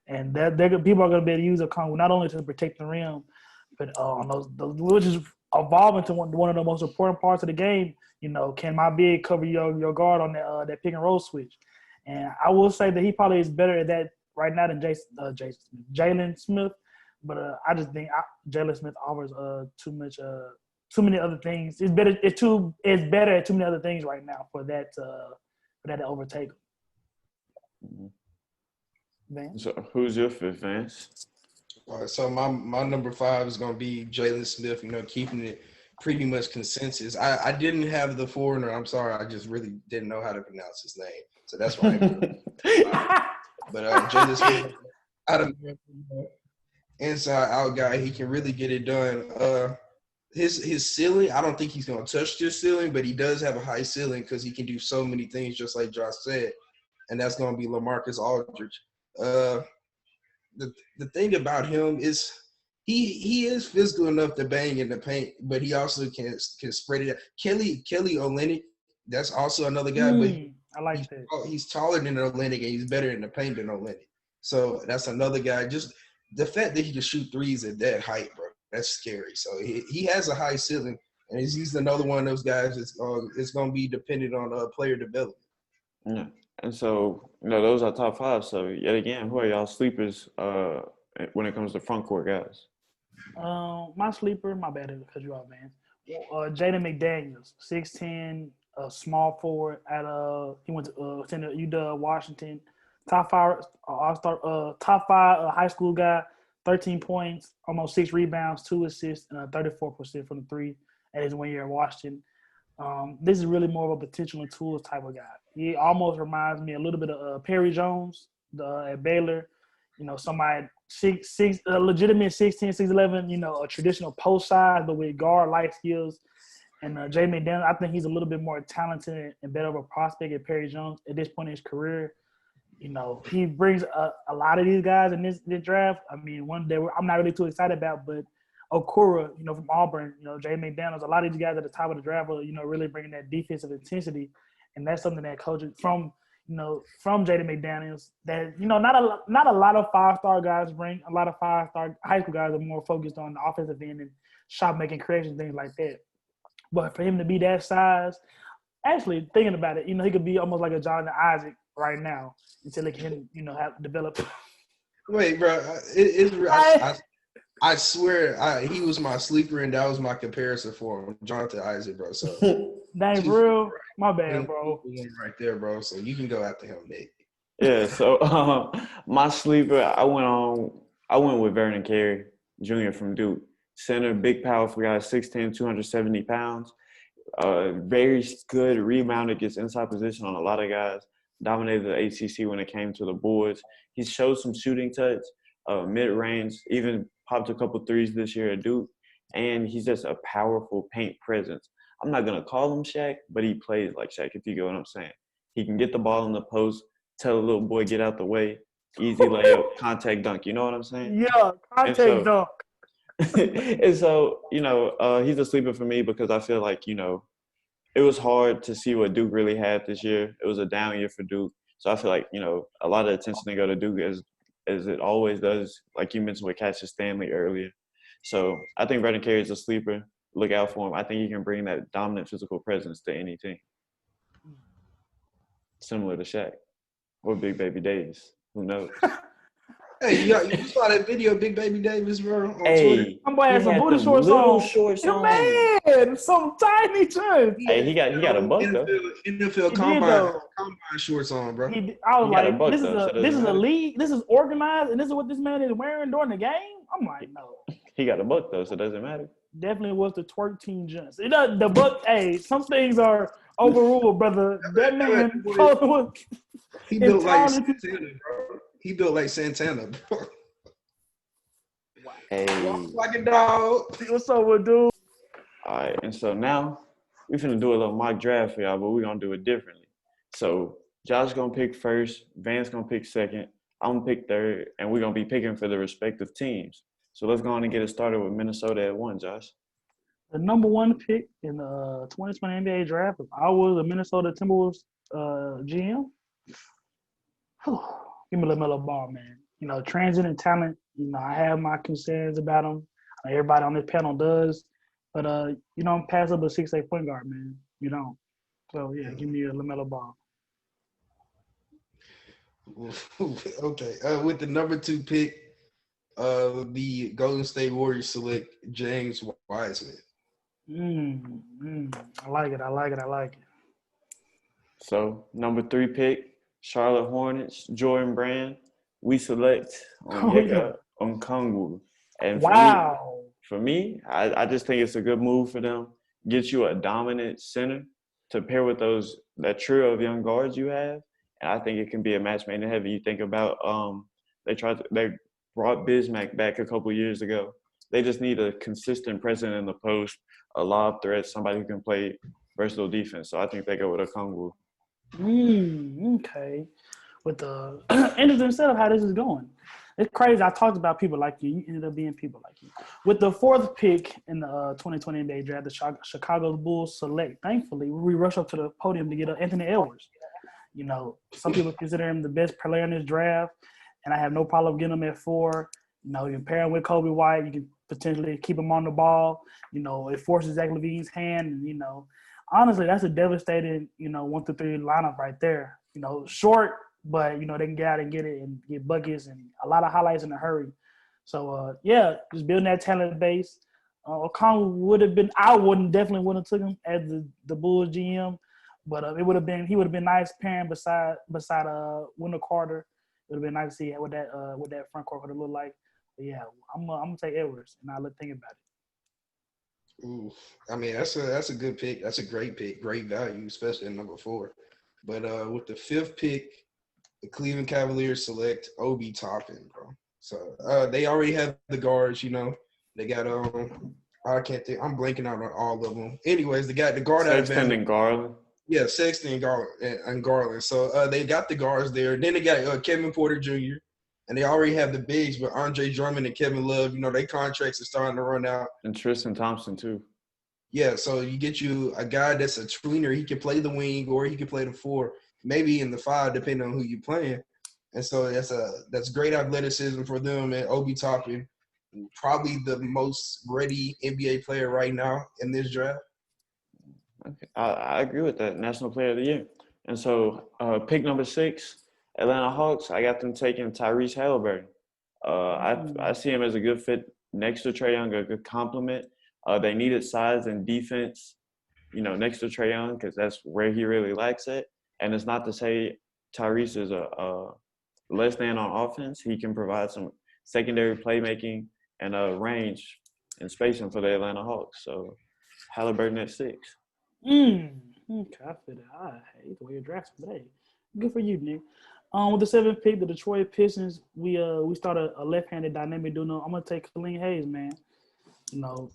And that people are going to be able to use a Congo not only to protect the rim, but on those which is evolving to one of the most important parts of the game. You know, can my big cover your guard on that pick and roll switch? And I will say that he probably is better at that right now than Jalen Smith. But I just think Jalen Smith offers too many other things. It's better. It's better at too many other things right now for that to overtake him. Mm-hmm. Vance? So who's your 5th, Vance? All right, so my number 5 is going to be Jalen Smith, you know, keeping it pretty much consensus. I didn't have the foreigner. I'm sorry. I just really didn't know how to pronounce his name. So that's why I put him. But Jalen Smith, out of inside out guy, he can really get it done. His ceiling, I don't think he's going to touch this ceiling, but he does have a high ceiling because he can do so many things, just like Josh said. And that's going to be LaMarcus Aldridge. The thing about him is he is physical enough to bang in the paint, but he also can spread it out. Kelly Olynyk, that's also another guy, but I like that. He's taller than Olynyk and he's better in the paint than Olynyk. So that's another guy. Just the fact that he can shoot threes at that height, bro, that's scary. So he has a high ceiling, and he's another one of those guys that's it's going to be dependent on player development. Yeah. And so, those are top 5. So, yet again, who are y'all sleepers when it comes to front court guys? My sleeper, my bad, because you all man. Jaden McDaniels, 6'10", small forward he went to UW Washington, top 5 all-star, top 5 high school guy, 13 points, almost 6 rebounds, 2 assists, and 34% from the 3 at his 1 year at Washington. This is really more of a potential and tools type of guy. He almost reminds me a little bit of Perry Jones at Baylor. somebody a legitimate 6'10", 6'11", a traditional post size, but with guard life skills. And Jay McDaniels, I think he's a little bit more talented and better of a prospect than Perry Jones at this point in his career. He brings a lot of these guys in this draft. I mean, one day I'm not really too excited about, but Okura, from Auburn, Jay McDaniels, a lot of these guys at the top of the draft are, really bringing that defensive intensity. And that's something that coaches from Jaden McDaniels that, not a lot of five-star guys bring. A lot of five-star high school guys are more focused on the offensive end and shot making creations, things like that. But for him to be that size, actually thinking about it, he could be almost like a Jonathan Isaac right now until he can, have developed. Wait, bro, I swear he was my sleeper and that was my comparison for him, Jonathan Isaac, bro. So dang, real, my bad, bro. Right there, bro. So you can go after him, Nick. Yeah. So my sleeper, I went with Vernon Carey Jr. from Duke. Center, big, powerful guy, 6'10", 270 pounds. Very good rebounder, gets inside position on a lot of guys. Dominated the ACC when it came to the boards. He showed some shooting touch, mid-range, even popped a couple threes this year at Duke. And he's just a powerful paint presence. I'm not going to call him Shaq, but he plays like Shaq, if you get what I'm saying. He can get the ball in the post, tell a little boy, get out the way, easy layup, contact dunk. You know what I'm saying? Yeah, contact dunk. And so, he's a sleeper for me because I feel like, it was hard to see what Duke really had this year. It was a down year for Duke. So I feel like, a lot of attention to go to Duke as it always does, like you mentioned with Cassius Stanley earlier. So I think Vernon Carey is a sleeper. Look out for him. I think he can bring that dominant physical presence to any team. Similar to Shaq or Big Baby Davis. Who knows? Hey, you saw that video of Big Baby Davis, bro, on Twitter? I'm boy had some booty shorts on. Man, some tiny chunks. Hey, he got a buck though. NFL combine shorts on, bro. I was like, this is a league. This is organized, and this is what this man is wearing during the game. I'm like, no. He got a buck though, so it doesn't matter. Definitely was the twerk team just. The buck. Hey, some things are overruled, brother. That man. He built like Santana, bro. He built like Santana, bro. Hey. Walk like a dog. What's up with dude? All right, and so now we're finna do a little mock draft for y'all, but we're gonna do it differently. So Josh gonna pick first, Vance gonna pick second, I'm gonna pick third, and we're gonna be picking for the respective teams. So let's go on and get it started with Minnesota at 1, Josh. The number 1 pick in the 2020 NBA draft, if I was a Minnesota Timberwolves GM, give me LaMelo Ball, man. Transient talent. I have my concerns about him. Everybody on this panel does. But, you don't pass up a 6'8" point guard, man. You don't. So, yeah, give me a LaMelo Ball. Okay. With the number 2 pick, the Golden State Warriors select James Wiseman. I like it. So, number 3 pick, Charlotte Hornets, Jordan Brand. We select Onyeka Okongwu. And for me, I just think it's a good move for them. Get you a dominant center to pair with that trio of young guards you have. And I think it can be a match made in heaven. You think about they brought Bismack back a couple years ago. They just need a consistent presence in the post, a lob threat, somebody who can play versatile defense. So I think they go with Okongwu. Okay. With the interesting set of how this is going. It's crazy. I talked about people like you. You ended up being people like you. With the 4th pick in the 2020 NBA draft, the Chicago Bulls select. Thankfully, we rush up to the podium to get Anthony Edwards. Some people consider him the best player in this draft, and I have no problem getting him at 4. You can pair him with Kobe White. You can potentially keep him on the ball. It forces Zach LaVine's hand, and honestly, that's a devastating 1 through 3 lineup right there. Short. But, they can get out and get it and get buckets and a lot of highlights in a hurry. So, just building that talent base. Okongwu would have been – definitely wouldn't have took him as the Bulls GM. But he would have been nice pairing beside Wendell Carter. It would have been nice to see what that front court would have looked like. But, yeah, I'm going to take Edwards, and I'll think about it. Ooh, I mean, that's a good pick. That's a great pick, great value, especially at number 4. But with the 5th pick the Cleveland Cavaliers select Obi Toppin, bro. So they already have the guards, you know. They got I can't think. I'm blanking out on all of them. Anyways, they got the guard out of Sexton Vanderbilt. and Garland. Yeah, Sexton and Garland. So they got the guards there. Then they got Kevin Porter Jr. And they already have the bigs with Andre Drummond and Kevin Love. You know, their contracts are starting to run out. And Tristan Thompson, too. Yeah, so you get you a guy that's a tweener. He can play the wing or he can play the 4, maybe in the 5, depending on who you're playing. And so that's great athleticism for them. And Obi Toppin, probably the most ready NBA player right now in this draft. Okay. I agree with that. National Player of the Year. And so pick number 6, Atlanta Hawks, I got them taking Tyrese Halliburton. I see him as a good fit next to Trae Young, a good complement. They needed size and defense, you know, next to Trae Young because that's where he really likes it. And it's not to say Tyrese is a less than on offense. He can provide some secondary playmaking and range and spacing for the Atlanta Hawks. So Halliburton at 6. Okay, I feel that. I hate the way you're drafting, but hey, good for you, Nick. With the 7th pick, the Detroit Pistons, we started a left-handed dynamic duo. I'm gonna take Khalil Hayes, man. You know,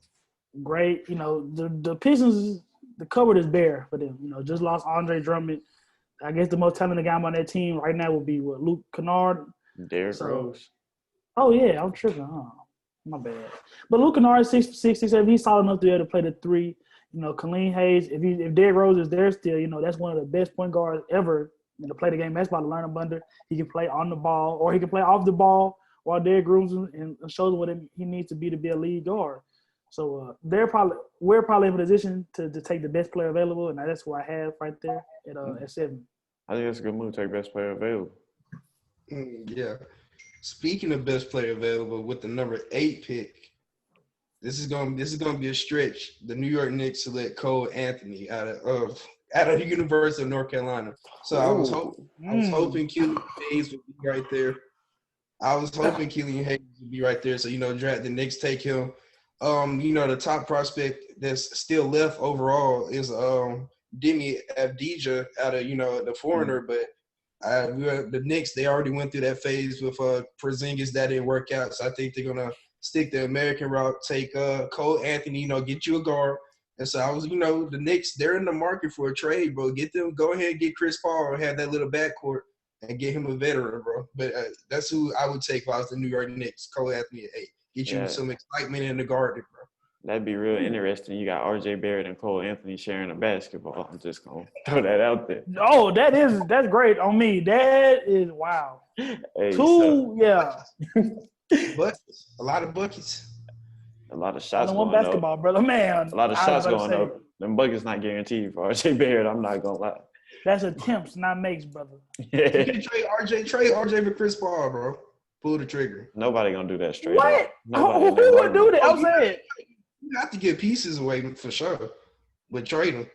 great. You know, the Pistons, the cupboard is bare for them. You know, just lost Andre Drummond. I guess the most talented guy on that team right now would be Luke Kennard. Derrick Rose. Oh yeah, I'm tripping, huh? My bad. But Luke Kennard, 6'7", he's solid enough to be able to play the 3. You know, Khalil Hayes, if Derrick Rose is there still, you know, that's one of the best point guards ever to play the game. That's about to learn him under. He can play on the ball or he can play off the ball while Derrick grooms him and shows him what he needs to be a lead guard. So we're probably in a position to take the best player available, and that's who I have right there at 7. I think that's a good move. Take best player available. Yeah. Speaking of best player available, with the number 8 pick, this is gonna be a stretch. The New York Knicks select Cole Anthony out of the University of North Carolina. So I was hoping Killian Hayes would be right there. So draft the Knicks take him. The top prospect that's still left overall is Demi Avdija out of the foreigner, but the Knicks, they already went through that phase with Porzingis. That didn't work out, so I think they're gonna stick the American route, take Cole Anthony, get you a guard. And so the Knicks, they're in the market for a trade, bro. Go ahead and get Chris Paul, have that little backcourt, and get him a veteran, bro. But that's who I would take if I was the New York Knicks, Cole Anthony at 8. Get you some excitement in the garden, bro. That'd be real interesting. You got R.J. Barrett and Cole Anthony sharing a basketball. I'm just gonna throw that out there. Oh, that's great on me. That is wow. Hey, 2, yeah. Buckets, a lot of buckets. A lot of shots going going basketball, up. brother, man. A lot of shots going up. Them buckets not guaranteed for R.J. Barrett. I'm not gonna lie. That's attempts, not makes, brother. Yeah. You can trade RJ for Chris Paul, bro. Pull the trigger. Nobody gonna do that straight. What? Who would do that? I'm saying. You have to get pieces away for sure, but trade them.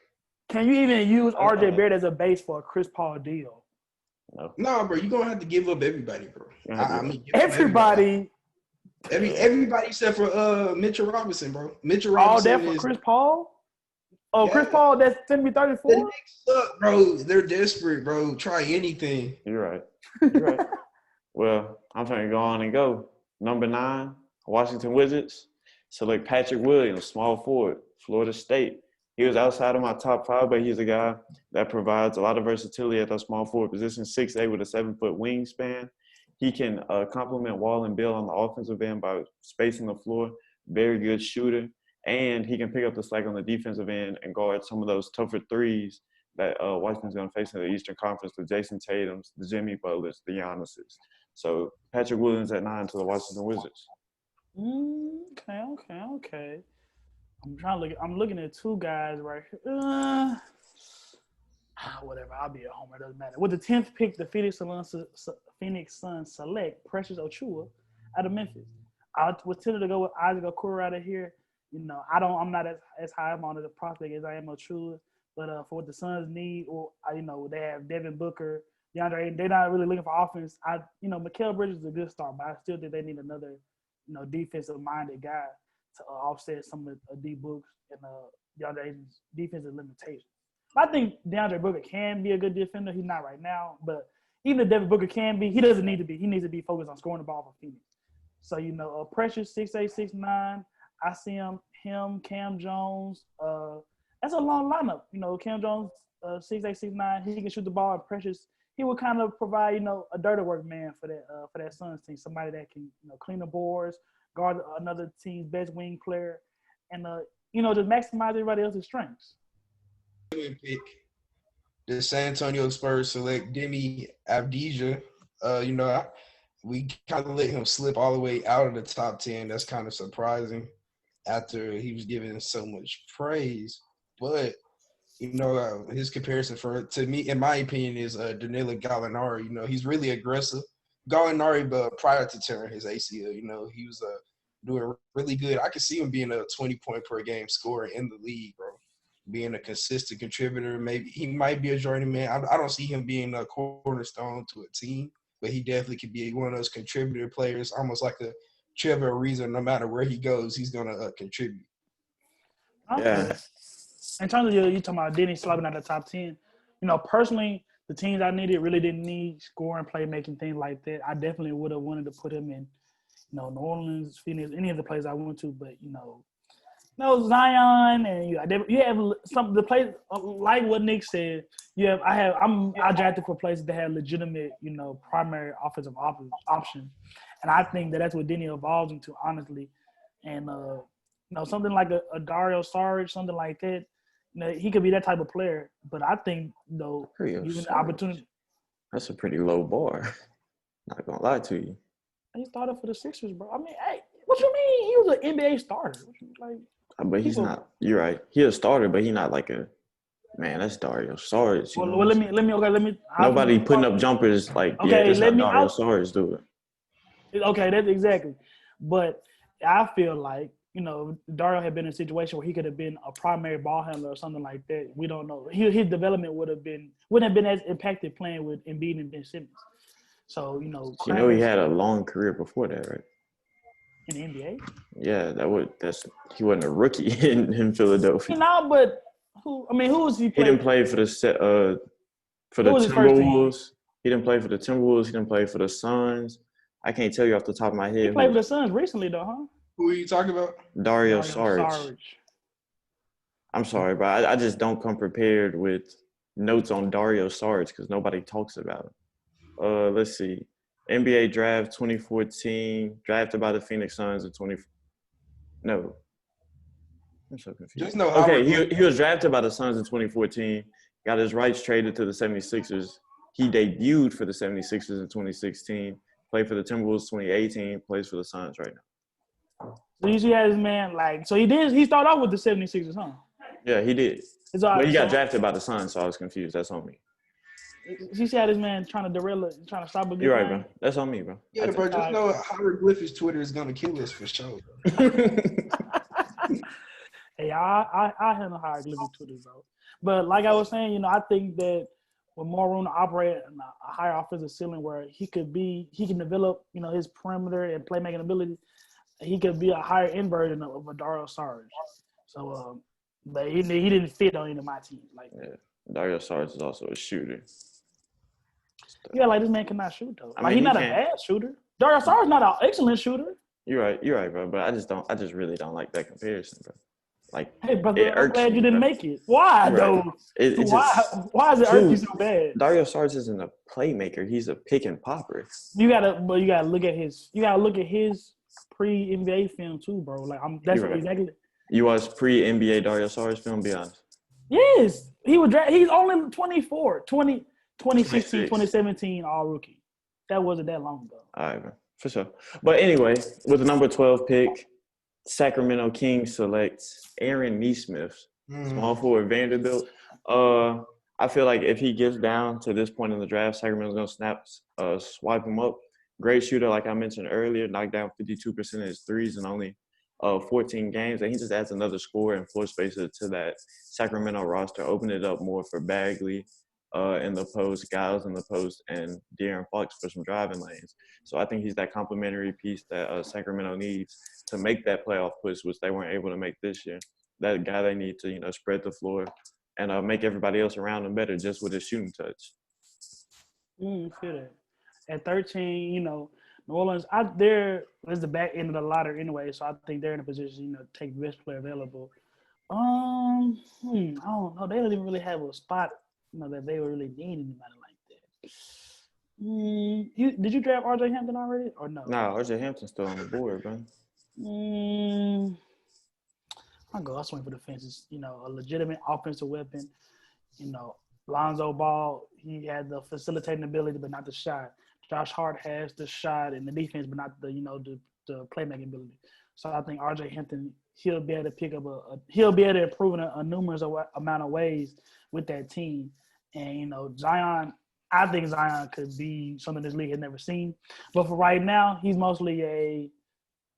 Can you even use RJ Barrett as a base for a Chris Paul deal? No, bro. You're gonna have to give up everybody, bro. Everybody. Everybody except for Mitchell Robinson, bro. Mitchell Robinson. All that for Chris Paul? Oh, yeah. Chris Paul, that's going to be 34? The Knicks suck, bro. They're desperate, bro. Try anything. You're right. Well, I'm trying to go on and go. Number 9, Washington Wizards. Select Patrick Williams, small forward, Florida State. He was outside of my top 5, but he's a guy that provides a lot of versatility at the small forward position, 6'8" with a 7-foot wingspan. He can complement Wall and Bill on the offensive end by spacing the floor. Very good shooter. And he can pick up the slack on the defensive end and guard some of those tougher threes that Washington's going to face in the Eastern Conference, the Jason Tatums, the Jimmy Butlers, the Giannis's. So Patrick Williams at 9 to the Washington Wizards. Okay. I'm looking at 2 guys right here. Whatever. I'll be a homer. It doesn't matter. With the 10th pick, the Phoenix Suns select Precious Achiuwa out of Memphis. I was tempted to go with Isaac Okoro out of here. I'm not as high on the prospect as I am Achiuwa, but for what the Suns need, they have Devin Booker, DeAndre Ayton. They're not really looking for offense. Mikal Bridges is a good start, but I still think they need another, defensive-minded guy to offset some of D Books and DeAndre Ayton's defensive limitations. I think DeAndre Booker can be a good defender. He's not right now, but even if Devin Booker can be, he doesn't need to be. He needs to be focused on scoring the ball for Phoenix. So, Precious 6'8", 6'9". I see him, Cam Jones. That's a long lineup. Cam Jones, 6'8", 6'9". He can shoot the ball. And Precious, he would kind of provide, a dirty work man for that Suns team. Somebody that can, clean the boards, guard another team's best wing player, and just maximize everybody else's strengths. Pick the San Antonio Spurs select Demi Avdija. We kind of let him slip all the way out of the top 10. That's kind of surprising after he was given so much praise. But, his comparison to me, in my opinion, is Danilo Gallinari. He's really aggressive. Gallinari, but prior to tearing his ACL, he was doing really good. I could see him being a 20-point per game scorer in the league, bro. Being a consistent contributor. Maybe he might be a journeyman. I don't see him being a cornerstone to a team, but he definitely could be one of those contributor players, almost like a Trevor Ariza. No matter where he goes, he's going to contribute. Yeah. In terms of you talking about Denny slugging at the top 10, personally, the teams I needed really didn't need scoring, playmaking, things like that. I definitely would have wanted to put him in, New Orleans, Phoenix, any of the places I went to, but Zion, and you have some of the places like what Nick said. I drafted for places that had legitimate, primary offensive option, and I think that's what Denny evolves into, honestly. And something like a Dario Saric, something like that. He could be that type of player, but I think given the opportunity, that's a pretty low bar. Not gonna lie to you. He started for the Sixers, bro. I mean, hey, what you mean? He was an NBA starter. But he's not. You're right. He's a starter, but he's not like a man. That's Dario Saric. Well, let me. Nobody putting up jumpers like that's how Dario Saric do it. Okay, that's exactly. But I feel like Dario had been in a situation where he could have been a primary ball handler or something like that. We don't know. His development wouldn't have been as impacted playing with Embiid and Ben Simmons. So he had a long career before that, right? In the NBA? Yeah, he wasn't a rookie in Philadelphia. But who was he? He didn't play for the Timberwolves. He didn't play for the Timberwolves. He didn't play for the Suns. I can't tell you off the top of my head. He played for the Suns recently, though, huh? Who are you talking about? Dario Saric. I'm sorry, but I just don't come prepared with notes on Dario Saric because nobody talks about him. Let's see. NBA draft 2014, drafted by the Phoenix Suns in 20. No. I'm so confused. He was drafted by the Suns in 2014, got his rights traded to the 76ers. He debuted for the 76ers in 2016, played for the Timberwolves 2018, plays for the Suns right now. So you see how this man, he started off with the 76ers, huh? Yeah, he did. But he got drafted by the Suns, so I was confused. That's on me. You see how this man trying to derail it, trying to stop a good You're right, bro. That's on me, bro. Yeah, bro. Just know hieroglyphics Twitter is gonna kill us for sure. Hey, I handle hieroglyphic Twitter, bro. But like I was saying, I think that with more room to operate in a higher offensive ceiling where he can develop, his perimeter and playmaking ability, he could be a higher end version of a Dario Saric. So, but he didn't fit on any of my team. Dario Saric is also a shooter. Yeah, this man cannot shoot though. He's not a bad shooter. Dario Saric's not an excellent shooter. You're right, bro. But I just really don't like that comparison, bro. Hey, brother, I'm glad you didn't make it. Why though? Why does it irk you so bad? Dario Saric isn't a playmaker. He's a pick and popper. You gotta look at his pre-NBA film too, bro. That's exactly. You watched pre-NBA Dario Saric film? Be honest. Yes, he was. He's only 24, 2016, 2017 all rookie. That wasn't that long ago. All right, man. For sure. But anyway, with the number 12 pick, Sacramento Kings selects Aaron Nesmith, small forward Vanderbilt. I feel like if he gets down to this point in the draft, Sacramento's going to swipe him up. Great shooter, like I mentioned earlier, knocked down 52% of his threes in only 14 games. And he just adds another scorer and floor spacer to that Sacramento roster, open it up more for Bagley in the post, Giles in the post, and De'Aaron Fox for some driving lanes. So I think he's that complementary piece that Sacramento needs to make that playoff push, which they weren't able to make this year. That guy they need to, spread the floor and make everybody else around him better just with his shooting touch. Feel that. At 13, New Orleans, there is the back end of the lottery anyway, so I think they're in a position, to take the best player available. I don't know. They don't even really have a spot, that they would really need anybody like that. Did you draft RJ Hampton already or no? Nah, RJ Hampton's still on the board, man. I swing for the fences. A legitimate offensive weapon. Lonzo Ball, he had the facilitating ability, but not the shot. Josh Hart has the shot and the defense, but not the playmaking ability. So I think RJ Hampton, he'll be able to pick up he'll be able to improve in a numerous amount of ways with that team. And Zion, I think Zion could be something this league has never seen. But for right now, he's mostly a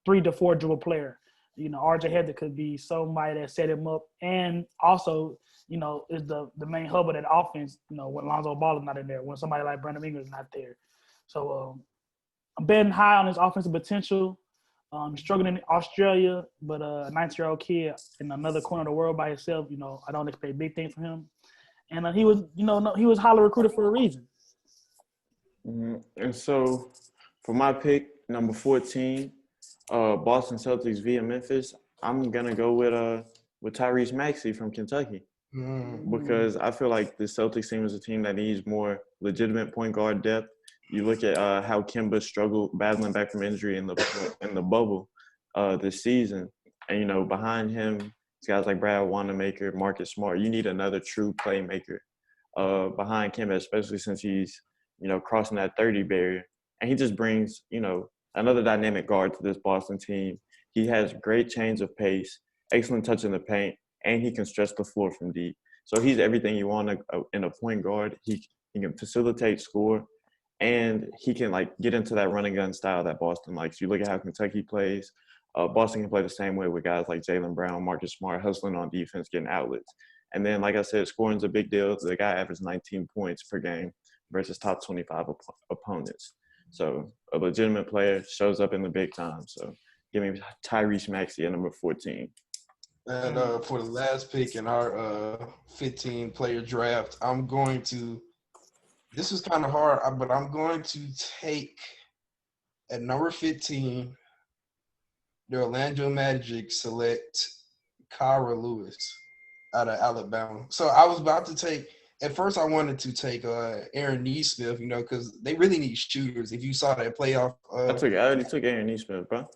3 to 4 dribble player. RJ Hampton could be somebody that set him up, and also, is the main hub of that offense. When Lonzo Ball is not in there, when somebody like Brandon Ingram is not there. So I'm betting high on his offensive potential. Struggling in Australia, but a 19-year-old kid in another corner of the world by himself. I don't expect big things from him. And he was, he was highly recruited for a reason. Mm-hmm. And so, for my pick, number 14, Boston Celtics via Memphis, I'm gonna go with Tyrese Maxey from Kentucky. Because I feel like the Celtics team is a team that needs more legitimate point guard depth. You look at how Kemba struggled battling back from injury in the bubble this season, and behind him, it's guys like Brad Wanamaker, Marcus Smart. You need another true playmaker behind Kemba, especially since he's crossing that 30 barrier, and he just brings another dynamic guard to this Boston team. He has great change of pace, excellent touch in the paint, and he can stretch the floor from deep. So he's everything you want in a point guard. He can facilitate, score, and he can get into that running gun style that Boston likes. You look at how Kentucky plays. Boston can play the same way with guys like Jaylen Brown, Marcus Smart, hustling on defense, getting outlets. And then, like I said, scoring's a big deal. The guy averaged 19 points per game versus top 25 opponents. So a legitimate player shows up in the big time. So give me Tyrese Maxey at number 14. And for the last pick in our 15-player draft, I'm going to – this is kind of hard, but I'm going to take at number 15, the Orlando Magic select Kyra Lewis out of Alabama. So I was about to take – at first I wanted to take Aaron Nesmith, because they really need shooters. If you saw that playoff I already took Aaron Nesmith, bro.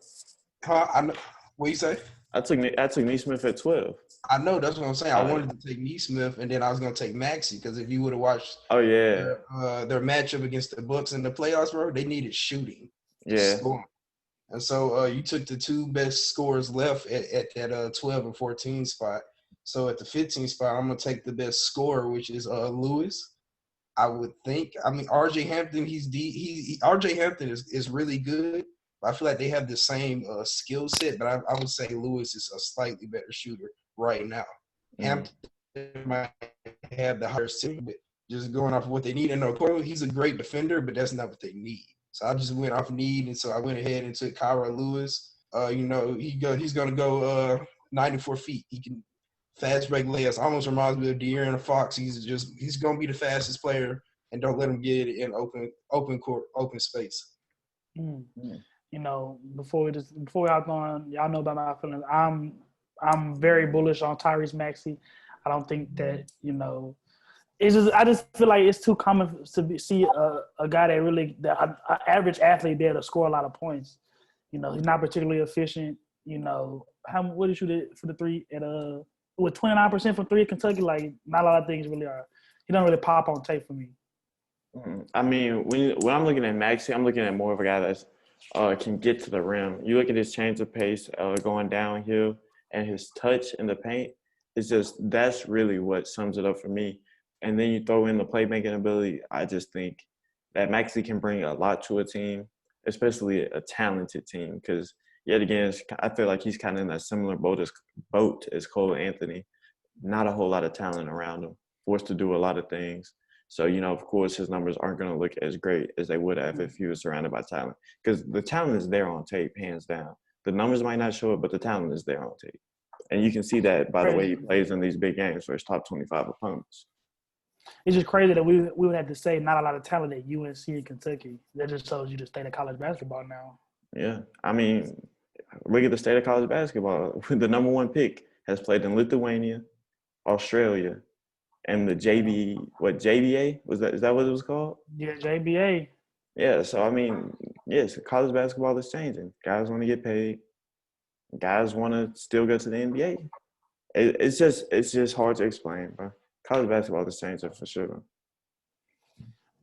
Huh? What you say? I took Nesmith at 12. I know, that's what I'm saying. I wanted to take Nesmith, and then I was going to take Maxey, because if you would have watched their matchup against the Bucks in the playoffs, bro, they needed shooting. Yeah. And so you took the two best scorers left at that 12 and 14 spot. So at the 15 spot, I'm going to take the best scorer, which is Lewis. I would think. I mean, RJ Hampton, RJ Hampton is really good. I feel like they have the same skill set, but I would say Lewis is a slightly better shooter right now. Hampton might have the higher ceiling, but just going off of what they need. And he's a great defender, but that's not what they need. So I just went off need, and so I went ahead and took Kyra Lewis. He's going to go 94 feet. He can fast break layups. Almost reminds me of De'Aaron Fox. He's going to be the fastest player, and don't let him get it in open court, open space. Before we hop on, y'all know about my feelings. I'm very bullish on Tyrese Maxey. I don't think that I just feel like it's too common to see a guy that really an average athlete be able to score a lot of points. He's not particularly efficient. What did you do for the three at with 29% from three at Kentucky? Not a lot of things really are. He don't really pop on tape for me. I mean, when I'm looking at Maxey, I'm looking at more of a guy that's can get to the rim. You look at his change of pace going downhill and his touch in the paint. That's really what sums it up for me. And then you throw in the playmaking ability. I just think that Maxey can bring a lot to a team, especially a talented team. Because yet again, I feel like he's kind of in that similar boat as Cole Anthony. Not a whole lot of talent around him, forced to do a lot of things. So, of course, his numbers aren't going to look as great as they would have if he was surrounded by talent. Because the talent is there on tape, hands down. The numbers might not show it, but the talent is there on tape. And you can see that by the way he plays in these big games for his top 25 opponents. It's just crazy that we would have to say not a lot of talent at UNC and Kentucky. That just shows you the state of college basketball now. Yeah, I mean, look at the state of college basketball. The number one pick has played in Lithuania, Australia, and the JVA was that? Is that what it was called? Yeah, JBA. Yeah. So I mean, yes, college basketball is changing. Guys want to get paid. Guys want to still go to the NBA. It's just hard to explain, bro. College basketball is changing for sure.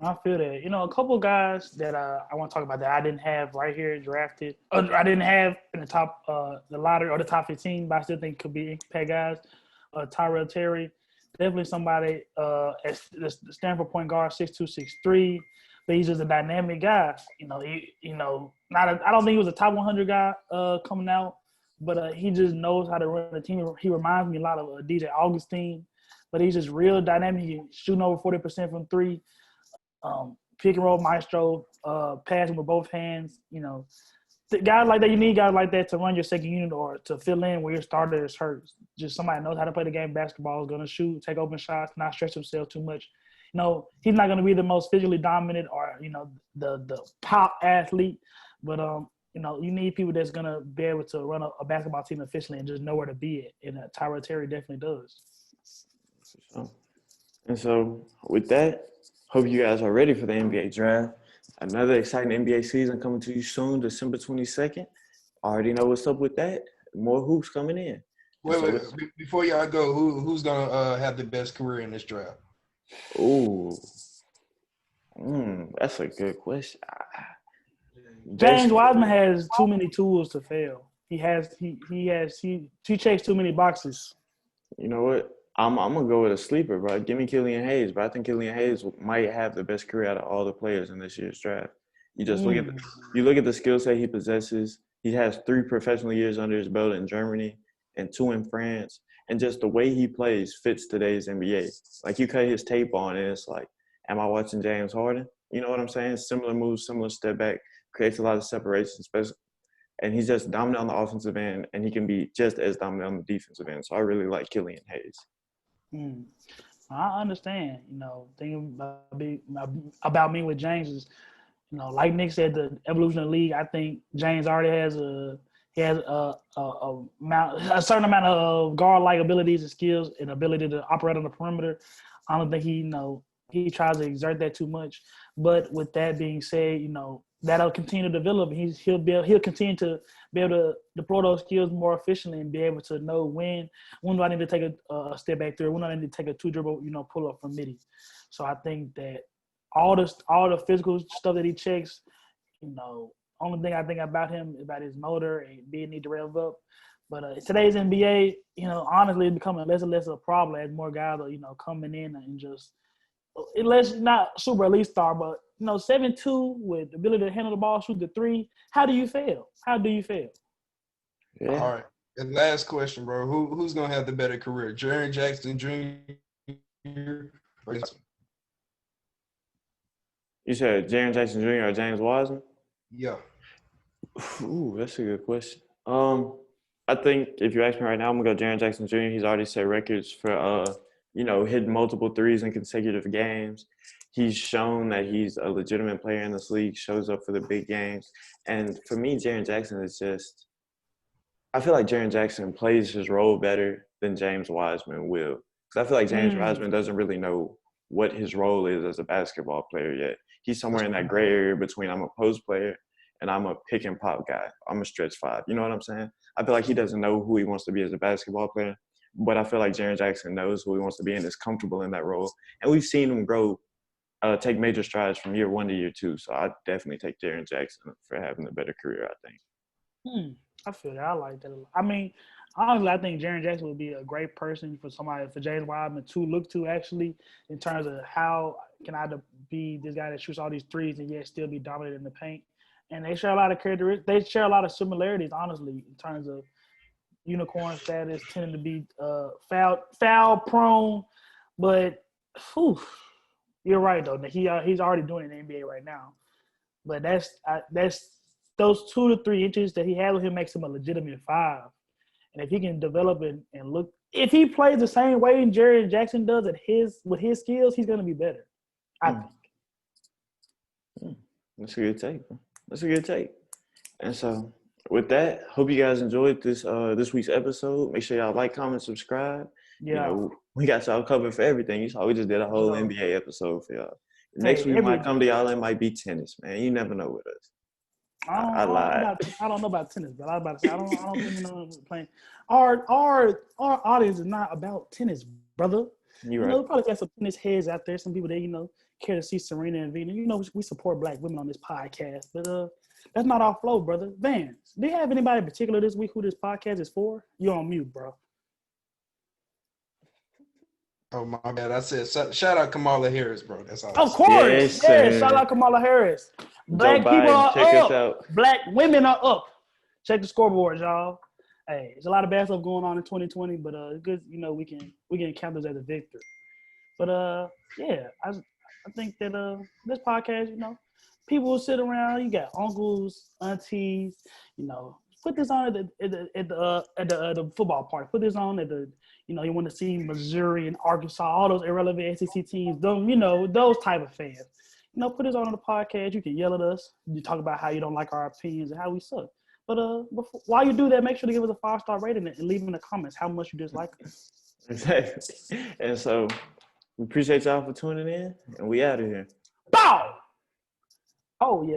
I feel that. A couple guys that I want to talk about that I didn't have right here drafted. I didn't have in the top, the lottery or the top 15, but I still think could be impact guys. Tyrell Terry, definitely somebody at the Stanford point guard, 6'2", 6'3", but he's just a dynamic guy. I don't think he was a top 100 guy coming out, but he just knows how to run the team. He reminds me a lot of DJ Augustine, but he's just real dynamic. He's shooting over 40% from three. Pick and roll maestro, passing with both hands. Guys like that, you need guys like that to run your second unit or to fill in where your starter is hurt. Just somebody knows how to play the game of basketball, is going to shoot, take open shots, not stretch himself too much. He's not going to be the most physically dominant or, the top athlete, but, you need people that's going to be able to run a basketball team efficiently and just know where to be at. And Tyrell Terry definitely does. And so with that, hope you guys are ready for the NBA draft. Another exciting NBA season coming to you soon, December 22nd. Already know what's up with that. More hoops coming in. Wait. Before y'all go, who's gonna have the best career in this draft? Ooh, that's a good question. James Wiseman has too many tools to fail. He checks too many boxes. You know what? I'm gonna go with a sleeper, bro. Give me Killian Hayes, but I think Killian Hayes might have the best career out of all the players in this year's draft. You just look at the skill set he possesses. He has 3 professional years under his belt in Germany and 2 in France, and just the way he plays fits today's NBA. Like you cut his tape on, and it's like, am I watching James Harden? You know what I'm saying? Similar moves, similar step back, creates a lot of separation, especially. And he's just dominant on the offensive end, and he can be just as dominant on the defensive end. So I really like Killian Hayes. I understand. Thinking about me with James is, like Nick said, the evolution of the league. I think James already has a certain amount of guard-like abilities and skills and ability to operate on the perimeter. I don't think he tries to exert that too much. But with that being said, that'll continue to develop. He'll continue to be able to deploy those skills more efficiently and be able to know when do I need to take a step back there, when do I need to take a 2-dribble, pull up from midi. So I think that all the physical stuff that he checks, only thing I think about him is about his motor and being need to rev up. But today's NBA, honestly, it's becoming less and less of a problem as more guys are, coming in and just unless not super elite star, but 7'2" with the ability to handle the ball, shoot the 3. How do you fail? Yeah. All right. And last question, bro. Who's gonna have the better career, Jaren Jackson Jr. or You said Jaren Jackson Jr. or James Wiseman? Yeah. Ooh, that's a good question. I think if you ask me right now, I'm gonna go Jaren Jackson Jr. He's already set records for hitting multiple threes in consecutive games. He's shown that he's a legitimate player in this league, shows up for the big games. And for me, Jaren Jackson is just – I feel like Jaren Jackson plays his role better than James Wiseman will. Because I feel like James Wiseman doesn't really know what his role is as a basketball player yet. He's somewhere in that gray area between I'm a post player and I'm a pick and pop guy. I'm a stretch 5. You know what I'm saying? I feel like he doesn't know who he wants to be as a basketball player. But I feel like Jaren Jackson knows who he wants to be and is comfortable in that role. And we've seen him grow, take major strides from year 1 to year 2. So I definitely take Jaren Jackson for having a better career, I think. I feel that. I like that a lot. I mean, honestly, I think Jaren Jackson would be a great person for James Wiseman to look to, actually, in terms of how can I be this guy that shoots all these threes and yet still be dominant in the paint. And they share a lot of characteristics. They share a lot of similarities, honestly, in terms of unicorn status, tending to be foul prone, but you're right though. He's already doing it in the NBA right now. But that's those 2 to 3 inches that he has with him makes him a legitimate 5. And if he can develop and look, if he plays the same way Jared Jackson does with his skills, he's gonna be better. I think. That's a good take, bro. That's a good take. And so with that, hope you guys enjoyed this week's episode. Make sure y'all like, comment, subscribe. Yeah. We got y'all covered for everything. You saw we just did a whole NBA episode for y'all. Next week might come to y'all, it might be tennis, man. You never know with us. I lied. I don't know about tennis, but I was about to say I don't think playing. Our audience is not about tennis, brother. You're right. We probably got some tennis heads out there. Some people that care to see Serena and Venus. We support Black women on this podcast, but that's not our flow, brother. Vance, do you have anybody in particular this week who this podcast is for? You're on mute, bro. Oh, my bad. I said shout out Kamala Harris, bro. That's all. Of course. Yes, shout out Kamala Harris. Black people are up. Black women are up. Check the scoreboard, y'all. Hey, there's a lot of bad stuff going on in 2020, but it's good, we can count this as a victory. But yeah, I think that this podcast, people will sit around. You got uncles, aunties, put this on at the football party. Put this on at the you want to see Missouri and Arkansas, all those irrelevant SEC teams. Those type of fans. Put this on the podcast. You can yell at us. You talk about how you don't like our opinions and how we suck. But while you do that, make sure to give us a 5-star rating and leave in the comments how much you dislike us. Exactly. And so we appreciate y'all for tuning in, and we out of here. Bow! Oh, yeah.